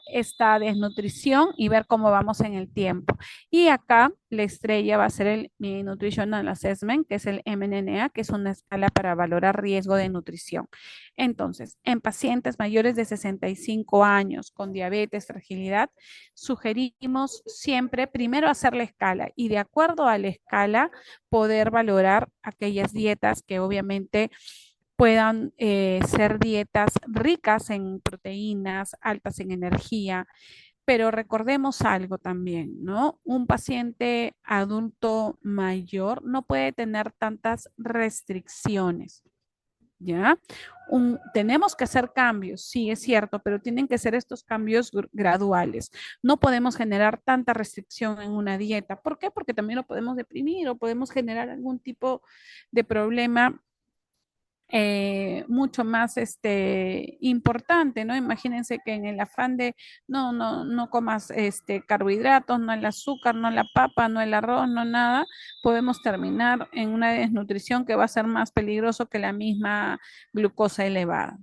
A: desnutrición y ver cómo vamos en el tiempo. Y acá la estrella va a ser el Nutritional Assessment, que es el MNNA, que es una escala para valorar riesgo de nutrición. Entonces, en pacientes mayores de 65 años con diabetes, fragilidad, sugerimos siempre primero hacer la escala y de acuerdo a la escala poder valorar aquellas dietas que obviamente puedan ser dietas ricas en proteínas, altas en energía, pero recordemos algo también, ¿no? Un paciente adulto mayor no puede tener tantas restricciones, ¿ya? Tenemos que hacer cambios, sí, es cierto, pero tienen que ser estos cambios graduales. No podemos generar tanta restricción en una dieta. ¿Por qué? Porque también lo podemos deprimir o podemos generar algún tipo de problema mucho más importante, ¿no? Imagínense que en el afán de no comas carbohidratos, no el azúcar, no la papa, no el arroz, no nada, podemos terminar en una desnutrición que va a ser más peligroso que la misma glucosa elevada.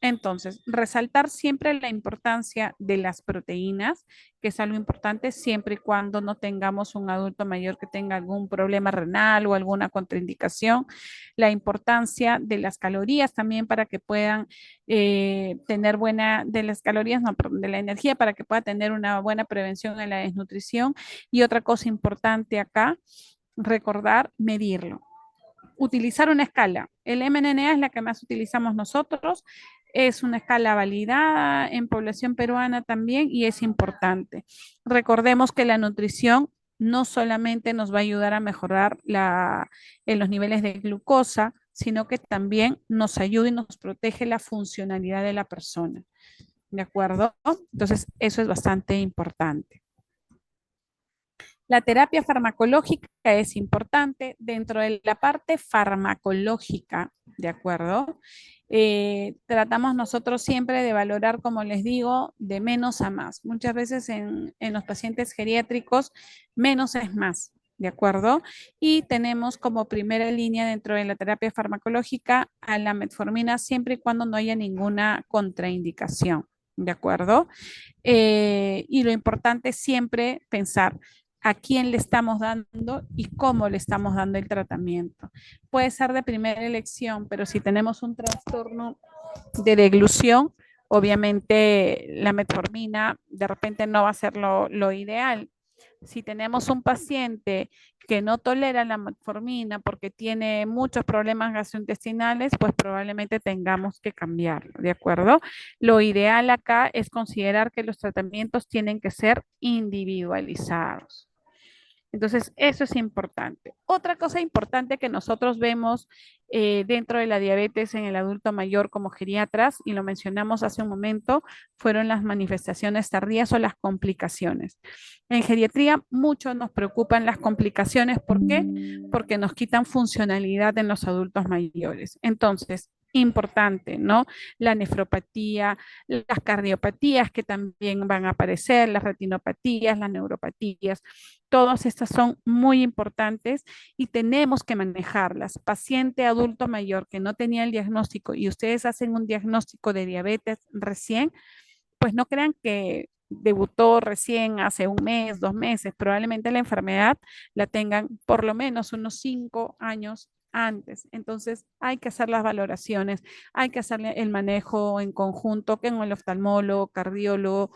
A: Entonces, resaltar siempre la importancia de las proteínas, que es algo importante siempre y cuando no tengamos un adulto mayor que tenga algún problema renal o alguna contraindicación. La importancia de las calorías también para que puedan tener de las calorías, no, perdón, de la energía para que pueda tener una buena prevención en la desnutrición. Y otra cosa importante acá, recordar medirlo. Utilizar una escala. El MNNA es la que más utilizamos nosotros. Es una escala validada en población peruana también y es importante. Recordemos que la nutrición no solamente nos va a ayudar a mejorar en los niveles de glucosa, sino que también nos ayuda y nos protege la funcionalidad de la persona. ¿De acuerdo? Entonces, eso es bastante importante. La terapia farmacológica es importante dentro de la parte farmacológica, ¿de acuerdo? Tratamos nosotros siempre de valorar, como les digo, de menos a más. Muchas veces en los pacientes geriátricos, menos es más, ¿de acuerdo? Y tenemos como primera línea dentro de la terapia farmacológica a la metformina siempre y cuando no haya ninguna contraindicación, ¿de acuerdo? Y lo importante es siempre pensar a quién le estamos dando y cómo le estamos dando el tratamiento. Puede ser de primera elección, pero si tenemos un trastorno de deglución, obviamente la metformina de repente no va a ser lo ideal. Si tenemos un paciente que no tolera la metformina porque tiene muchos problemas gastrointestinales, pues probablemente tengamos que cambiarlo, ¿de acuerdo? Lo ideal acá es considerar que los tratamientos tienen que ser individualizados. Entonces, eso es importante. Otra cosa importante que nosotros vemos dentro de la diabetes en el adulto mayor como geriatras, y lo mencionamos hace un momento, fueron las manifestaciones tardías o las complicaciones. En geriatría mucho nos preocupan las complicaciones. ¿Por qué? Porque nos quitan funcionalidad en los adultos mayores. Entonces, importante, ¿no? La nefropatía, las cardiopatías que también van a aparecer, las retinopatías, las neuropatías, todas estas son muy importantes y tenemos que manejarlas. Paciente adulto mayor que no tenía el diagnóstico y ustedes hacen un diagnóstico de diabetes recién, pues no crean que debutó recién hace un mes, 2 meses, probablemente la enfermedad la tengan por lo menos unos 5 años antes. Entonces hay que hacer las valoraciones, hay que hacer el manejo en conjunto con el oftalmólogo, cardiólogo,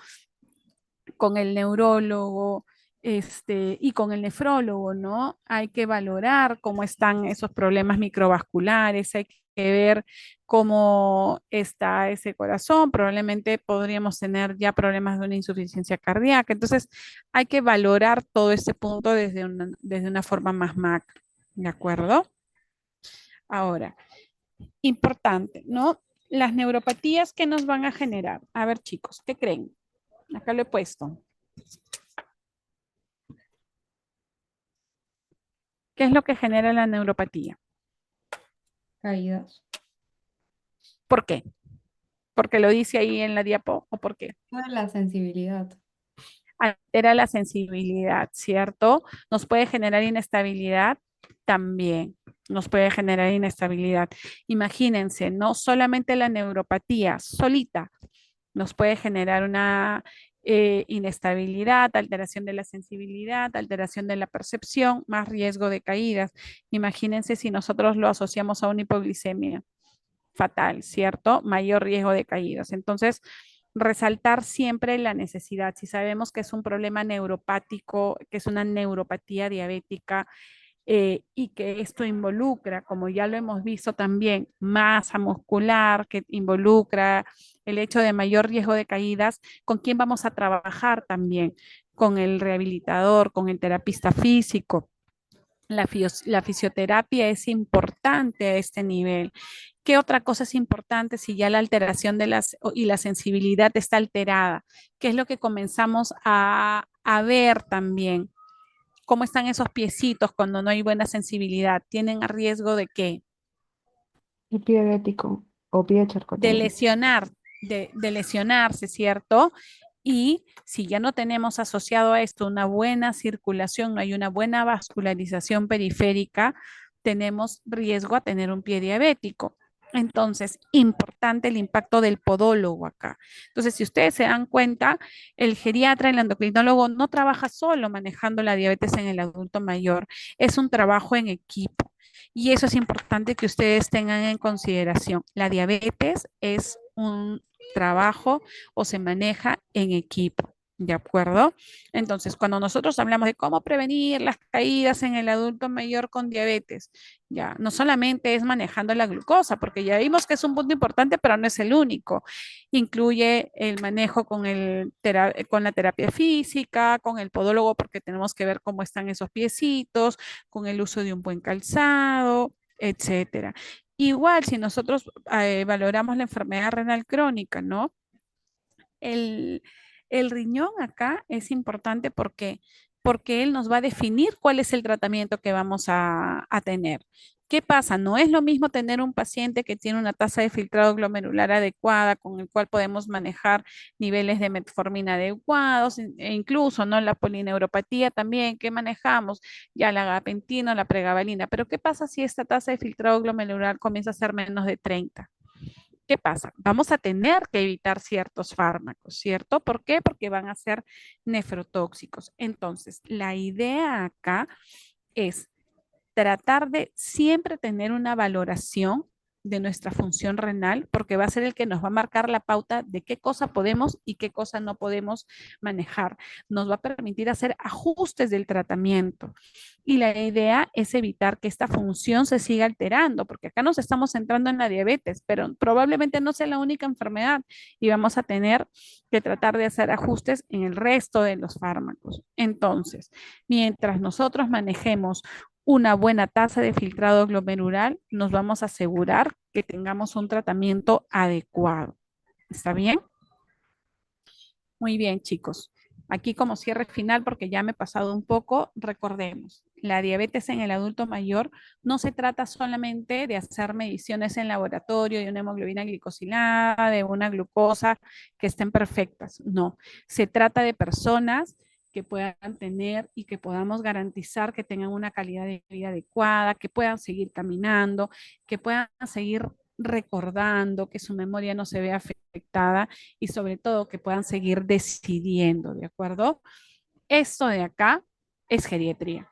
A: con el neurólogo, y con el nefrólogo, ¿no? Hay que valorar cómo están esos problemas microvasculares, hay que ver cómo está ese corazón, probablemente podríamos tener ya problemas de una insuficiencia cardíaca, entonces hay que valorar todo este punto desde una forma más macro, ¿De acuerdo? Ahora, importante, ¿no? Las neuropatías que nos van a generar. A ver, chicos, ¿qué creen? Acá lo he puesto. ¿Qué es lo que genera la neuropatía?
B: Caídas.
A: ¿Por qué? ¿Porque lo dice ahí en la diapo o por qué?
B: Toda la sensibilidad.
A: Altera la sensibilidad, ¿cierto? Nos puede generar inestabilidad también. Nos puede generar inestabilidad. Imagínense, no solamente la neuropatía solita nos puede generar una inestabilidad, alteración de la sensibilidad, alteración de la percepción, más riesgo de caídas. Imagínense si nosotros lo asociamos a una hipoglicemia fatal, ¿cierto? Mayor riesgo de caídas. Entonces, resaltar siempre la necesidad. Si sabemos que es un problema neuropático, que es una neuropatía diabética, y que esto involucra, como ya lo hemos visto también, masa muscular, que involucra el hecho de mayor riesgo de caídas, ¿con quién vamos a trabajar también? Con el rehabilitador, con el terapista físico. La fisioterapia es importante a este nivel. ¿Qué otra cosa es importante si ya la alteración de y la sensibilidad está alterada? ¿Qué es lo que comenzamos a ver también? ¿Cómo están esos piecitos cuando no hay buena sensibilidad? ¿Tienen a riesgo de qué?
D: El pie diabético o pie de
A: De
D: charcutario.
A: lesionar, de lesionarse, ¿cierto? Y si ya no tenemos asociado a esto una buena circulación, no hay una buena vascularización periférica, tenemos riesgo a tener un pie diabético. Entonces, importante el impacto del podólogo acá. Entonces, si ustedes se dan cuenta, el geriatra, el endocrinólogo no trabaja solo manejando la diabetes en el adulto mayor, es un trabajo en equipo. Y eso es importante que ustedes tengan en consideración. La diabetes es un trabajo o se maneja en equipo. ¿De acuerdo? Entonces, cuando nosotros hablamos de cómo prevenir las caídas en el adulto mayor con diabetes, ya no solamente es manejando la glucosa, porque ya vimos que es un punto importante, pero no es el único. Incluye el manejo con la terapia física, con el podólogo, porque tenemos que ver cómo están esos piecitos, con el uso de un buen calzado, etcétera. Igual, si nosotros valoramos la enfermedad renal crónica, ¿no? El, el riñón acá es importante porque él nos va a definir cuál es el tratamiento que vamos a tener. ¿Qué pasa? No es lo mismo tener un paciente que tiene una tasa de filtrado glomerular adecuada, con el cual podemos manejar niveles de metformina adecuados, e incluso, ¿no? La polineuropatía también, ¿qué manejamos? Ya la gabapentina, la pregabalina. Pero ¿qué pasa si esta tasa de filtrado glomerular comienza a ser menos de 30? ¿Qué pasa? Vamos a tener que evitar ciertos fármacos, ¿cierto? ¿Por qué? Porque van a ser nefrotóxicos. Entonces, la idea acá es tratar de siempre tener una valoración de nuestra función renal, porque va a ser el que nos va a marcar la pauta de qué cosa podemos y qué cosa no podemos manejar. Nos va a permitir hacer ajustes del tratamiento. Y la idea es evitar que esta función se siga alterando, porque acá nos estamos centrando en la diabetes, pero probablemente no sea la única enfermedad y vamos a tener que tratar de hacer ajustes en el resto de los fármacos. Entonces, mientras nosotros manejemos una buena tasa de filtrado glomerular, nos vamos a asegurar que tengamos un tratamiento adecuado. ¿Está bien? Muy bien, chicos. Aquí como cierre final, porque ya me he pasado un poco, recordemos, la diabetes en el adulto mayor no se trata solamente de hacer mediciones en laboratorio de una hemoglobina glicosilada, de una glucosa que estén perfectas. No, se trata de personas que puedan tener y que podamos garantizar que tengan una calidad de vida adecuada, que puedan seguir caminando, que puedan seguir recordando, que su memoria no se vea afectada y sobre todo que puedan seguir decidiendo, ¿de acuerdo? Esto de acá es geriatría.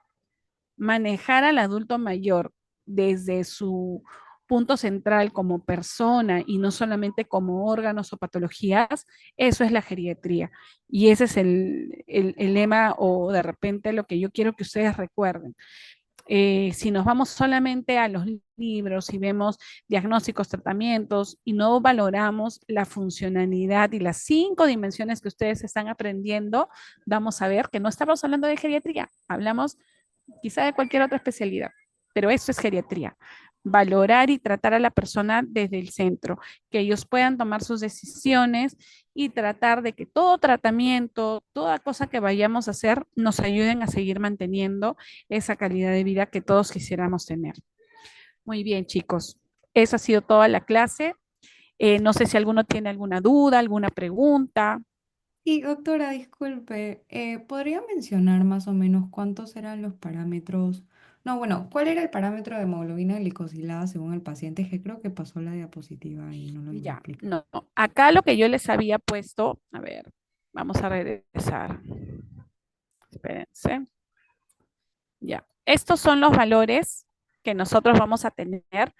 A: Manejar al adulto mayor desde su punto central como persona y no solamente como órganos o patologías, eso es la geriatría. Y ese es el lema o de repente lo que yo quiero que ustedes recuerden. Si nos vamos solamente a los libros y vemos diagnósticos, tratamientos y no valoramos la funcionalidad y las 5 dimensiones que ustedes están aprendiendo, vamos a ver que no estamos hablando de geriatría, hablamos quizá de cualquier otra especialidad, pero eso es geriatría. Valorar y tratar a la persona desde el centro, que ellos puedan tomar sus decisiones y tratar de que todo tratamiento, toda cosa que vayamos a hacer, nos ayuden a seguir manteniendo esa calidad de vida que todos quisiéramos tener. Muy bien, chicos. Eso ha sido toda la clase. No sé si alguno tiene alguna duda, alguna pregunta.
B: Y doctora, disculpe, ¿podría mencionar más o menos cuántos eran los parámetros? No, bueno, ¿cuál era el parámetro de hemoglobina glicosilada según el paciente? Es que creo que pasó la diapositiva y no lo llegué a
A: Ya,
B: explicar.
A: no. Acá lo que yo les había puesto, a ver, vamos a regresar. Espérense. Ya. Estos son los valores que nosotros vamos a tener,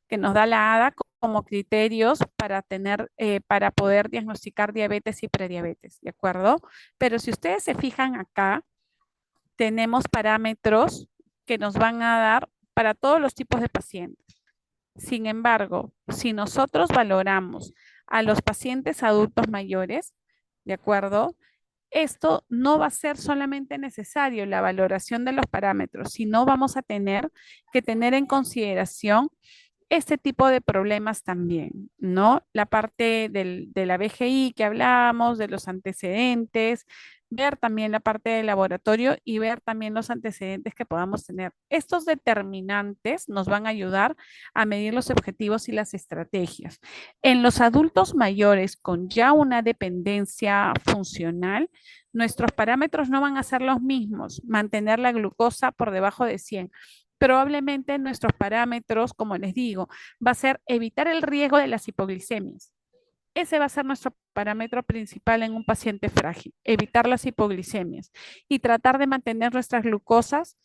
A: que nos da la ADA como criterios para tener, para poder diagnosticar diabetes y prediabetes, ¿de acuerdo? Pero si ustedes se fijan acá, tenemos parámetros que nos van a dar para todos los tipos de pacientes. Sin embargo, si nosotros valoramos a los pacientes adultos mayores, ¿de acuerdo? Esto no va a ser solamente necesario la valoración de los parámetros, sino vamos a tener que tener en consideración este tipo de problemas también, ¿no? La parte de la BGI que hablábamos, de los antecedentes, ver también la parte del laboratorio y ver también los antecedentes que podamos tener. Estos determinantes nos van a ayudar a medir los objetivos y las estrategias. En los adultos mayores con ya una dependencia funcional, nuestros parámetros no van a ser los mismos, mantener la glucosa por debajo de 100. Probablemente nuestros parámetros, como les digo, va a ser evitar el riesgo de las hipoglicemias. Ese va a ser nuestro parámetro principal en un paciente frágil, evitar las hipoglicemias y tratar de mantener nuestras glucosas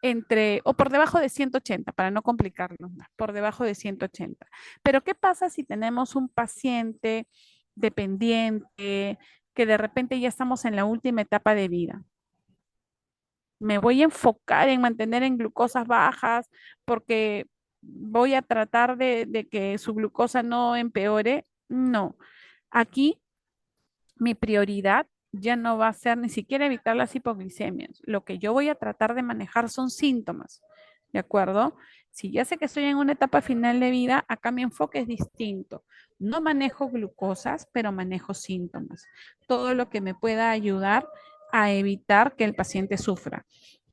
A: entre o por debajo de 180, para no complicarnos más, por debajo de 180. Pero ¿qué pasa si tenemos un paciente dependiente que de repente ya estamos en la última etapa de vida? Me voy a enfocar en mantener en glucosas bajas porque voy a tratar de que su glucosa no empeore. No, aquí mi prioridad ya no va a ser ni siquiera evitar las hipoglicemias. Lo que yo voy a tratar de manejar son síntomas, ¿de acuerdo? Si ya sé que estoy en una etapa final de vida, acá mi enfoque es distinto. No manejo glucosas, pero manejo síntomas. Todo lo que me pueda ayudar a evitar que el paciente sufra.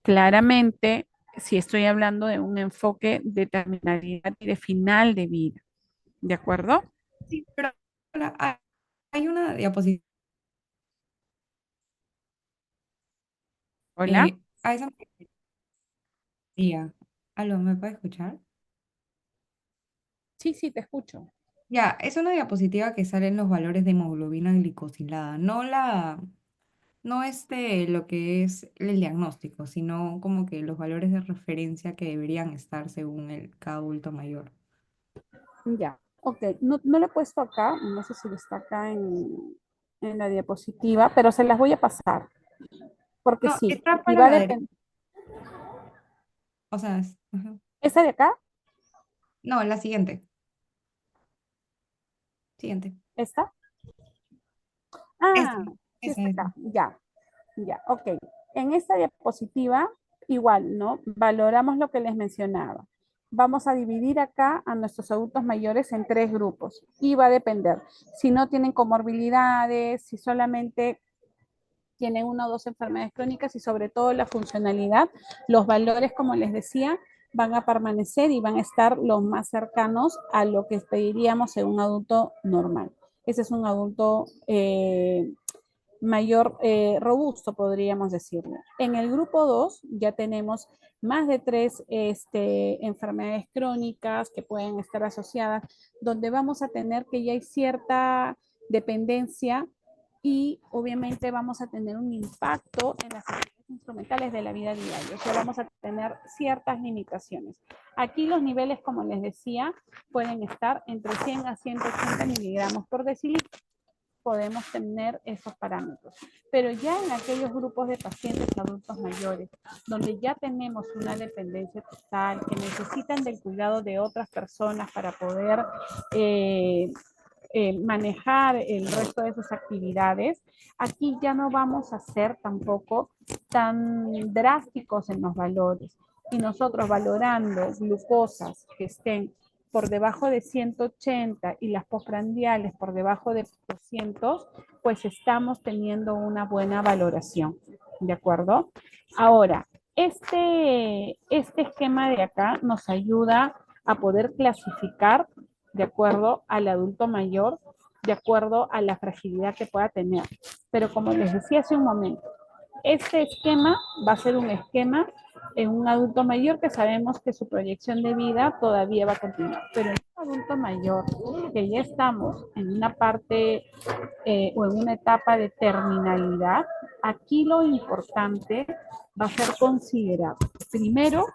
A: Claramente, si estoy hablando de un enfoque de terminalidad y de final de vida, ¿de acuerdo?
B: Sí, pero ahora hay una diapositiva.
A: Hola,
B: A esa diapositiva. ¿Aló, me puede escuchar?
A: sí, sí, te escucho.
B: Ya, es una diapositiva que salen los valores de hemoglobina glicosilada, no lo que es el diagnóstico, sino como que los valores de referencia que deberían estar según cada adulto mayor.
A: Ya, ok. No, no lo he puesto acá, no sé si está acá en la diapositiva, pero se las voy a pasar, porque
B: No,
A: sí,
B: está
A: y
B: para
A: va a
B: la derecha,
A: depender.
B: o sea, ajá.
A: ¿Esa de acá?
B: No, la siguiente, siguiente.
A: ¿Esta?
B: Esta,
A: Ah, sí
B: esa,
A: está
B: esa.
A: acá, ya, ya, ok. En esta diapositiva, igual, ¿no? Valoramos lo que les mencionaba. Vamos a dividir acá a nuestros adultos mayores en tres grupos y va a depender si no tienen comorbilidades, si solamente tienen una o dos enfermedades crónicas y sobre todo la funcionalidad, los valores, como les decía, van a permanecer y van a estar los más cercanos a lo que pediríamos en un adulto normal. Ese es un adulto mayor robusto, podríamos decirlo. En el grupo 2 ya tenemos más de tres enfermedades crónicas que pueden estar asociadas, donde vamos a tener que ya hay cierta dependencia y obviamente vamos a tener un impacto en las actividades instrumentales de la vida diaria, o sea, vamos a tener ciertas limitaciones. Aquí los niveles, como les decía, pueden estar entre 100 a 180 miligramos por decilitro, podemos tener esos parámetros. Pero ya en aquellos grupos de pacientes adultos mayores, donde ya tenemos una dependencia total, que necesitan del cuidado de otras personas para poder manejar el resto de sus actividades, aquí ya no vamos a ser tampoco tan drásticos en los valores. y nosotros valorando glucosas que estén por debajo de 180 y las postprandiales por debajo de 200, pues estamos teniendo una buena valoración, ¿de acuerdo? Ahora, este esquema de acá nos ayuda a poder clasificar de acuerdo al adulto mayor, de acuerdo a la fragilidad que pueda tener. Pero como les decía hace un momento, este esquema va a ser un esquema en un adulto mayor que sabemos que su proyección de vida todavía va a continuar. Pero en un adulto mayor que ya estamos en una parte o en una etapa de terminalidad, aquí lo importante va a ser considerar, primero,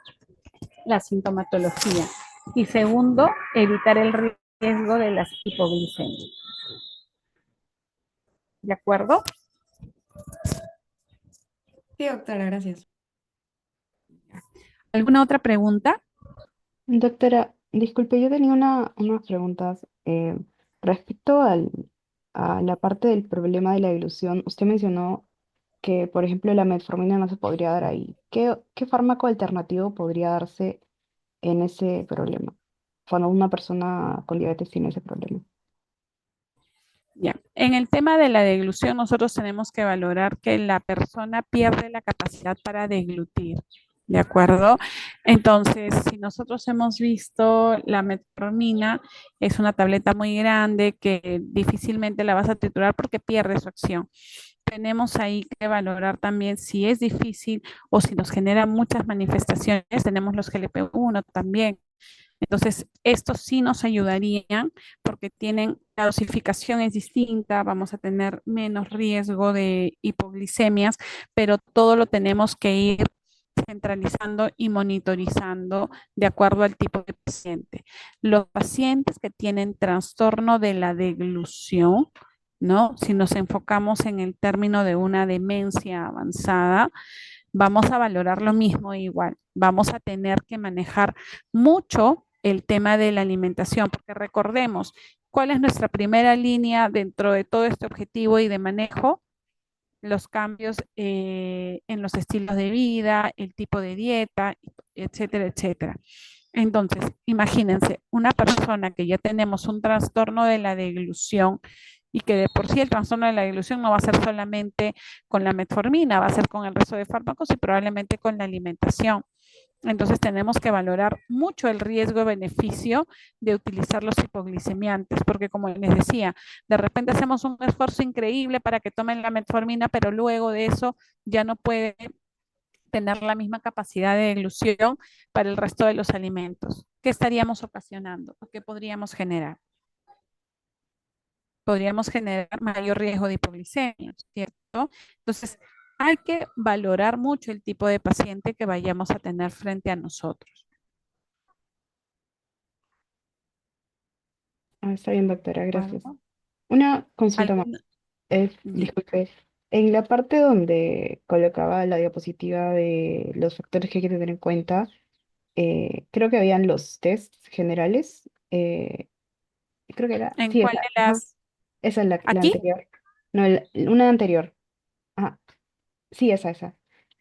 A: la sintomatología y segundo, evitar el riesgo de las hipoglicemias. ¿De acuerdo?
B: Sí, doctora, gracias.
A: ¿Alguna otra pregunta?
D: Doctora, disculpe, yo tenía unas preguntas respecto a la parte del problema de la dilución. Usted mencionó que, por ejemplo, la metformina no se podría dar ahí. ¿Qué fármaco alternativo podría darse en ese problema? Cuando una persona con diabetes tiene ese problema.
A: Ya. En el tema de la deglución, nosotros tenemos que valorar que la persona pierde la capacidad para deglutir, ¿de acuerdo? Entonces, si nosotros hemos visto la metformina, es una tableta muy grande que difícilmente la vas a triturar porque pierde su acción. Tenemos ahí que valorar también si es difícil o si nos genera muchas manifestaciones. Tenemos los GLP-1 también. Entonces, estos sí nos ayudarían porque tienen, la dosificación es distinta, vamos a tener menos riesgo de hipoglicemias, pero todo lo tenemos que ir centralizando y monitorizando de acuerdo al tipo de paciente. Los pacientes que tienen trastorno de la deglución, ¿no? Si nos enfocamos en el término de una demencia avanzada, vamos a valorar lo mismo igual. Vamos a tener que manejar mucho el tema de la alimentación, porque recordemos, ¿cuál es nuestra primera línea dentro de todo este objetivo y de manejo? Los cambios en los estilos de vida, el tipo de dieta, etcétera, etcétera. Entonces, imagínense, una persona que ya tenemos un trastorno de la deglución y que de por sí el trastorno de la deglución no va a ser solamente con la metformina, va a ser con el resto de fármacos y probablemente con la alimentación. Entonces tenemos que valorar mucho el riesgo-beneficio de utilizar los hipoglicemiantes, porque como les decía, de repente hacemos un esfuerzo increíble para que tomen la metformina, pero luego de eso ya no puede tener la misma capacidad de deglución para el resto de los alimentos. ¿Qué estaríamos ocasionando? ¿Qué podríamos generar? Podríamos generar mayor riesgo de hipoglicemia, ¿cierto? Entonces, hay que valorar mucho el tipo de paciente que vayamos a tener frente a nosotros.
D: Ah, está bien, doctora,
A: ¿De
D: gracias.
A: acuerdo?
D: Una consulta más.
A: ¿Alguna? Ya.
D: Disculpe, en la parte donde colocaba la diapositiva de los factores que hay que tener en cuenta, creo que habían los tests generales. Creo que era,
A: ¿En
D: sí,
A: cuál
D: esa,
A: de
D: ajá,
A: las?
D: esa es la
A: ¿Aquí?
D: anterior. No, una anterior. Ajá, sí, esa.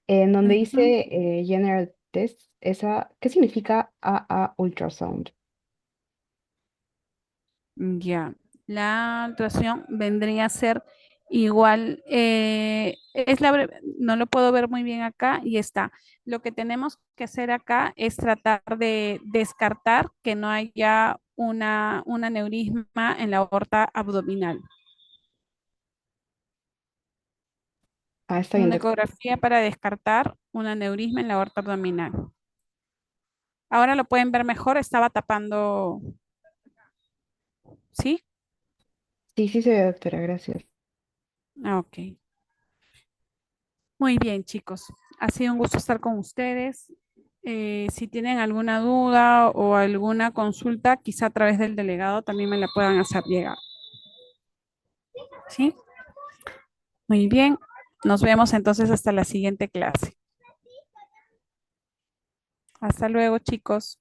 D: En donde
A: Ujú.
D: dice General Test, esa, ¿qué significa AA Ultrasound?
A: Ya, la actuación vendría a ser igual, no lo puedo ver muy bien acá y está. Lo que tenemos que hacer acá es tratar de descartar que no haya un aneurisma en la aorta abdominal.
D: Ah, está bien,
A: Una
D: doctora.
A: ecografía para descartar un aneurisma en la aorta abdominal. Ahora lo pueden ver mejor, estaba tapando, ¿sí?
D: Sí, sí se ve, doctora, gracias.
A: Ah, ok. Muy bien, chicos. Ha sido un gusto estar con ustedes. Si tienen alguna duda o alguna consulta, quizá a través del delegado también me la puedan hacer llegar. ¿Sí? Muy bien. Nos vemos entonces hasta la siguiente clase. Hasta luego, chicos.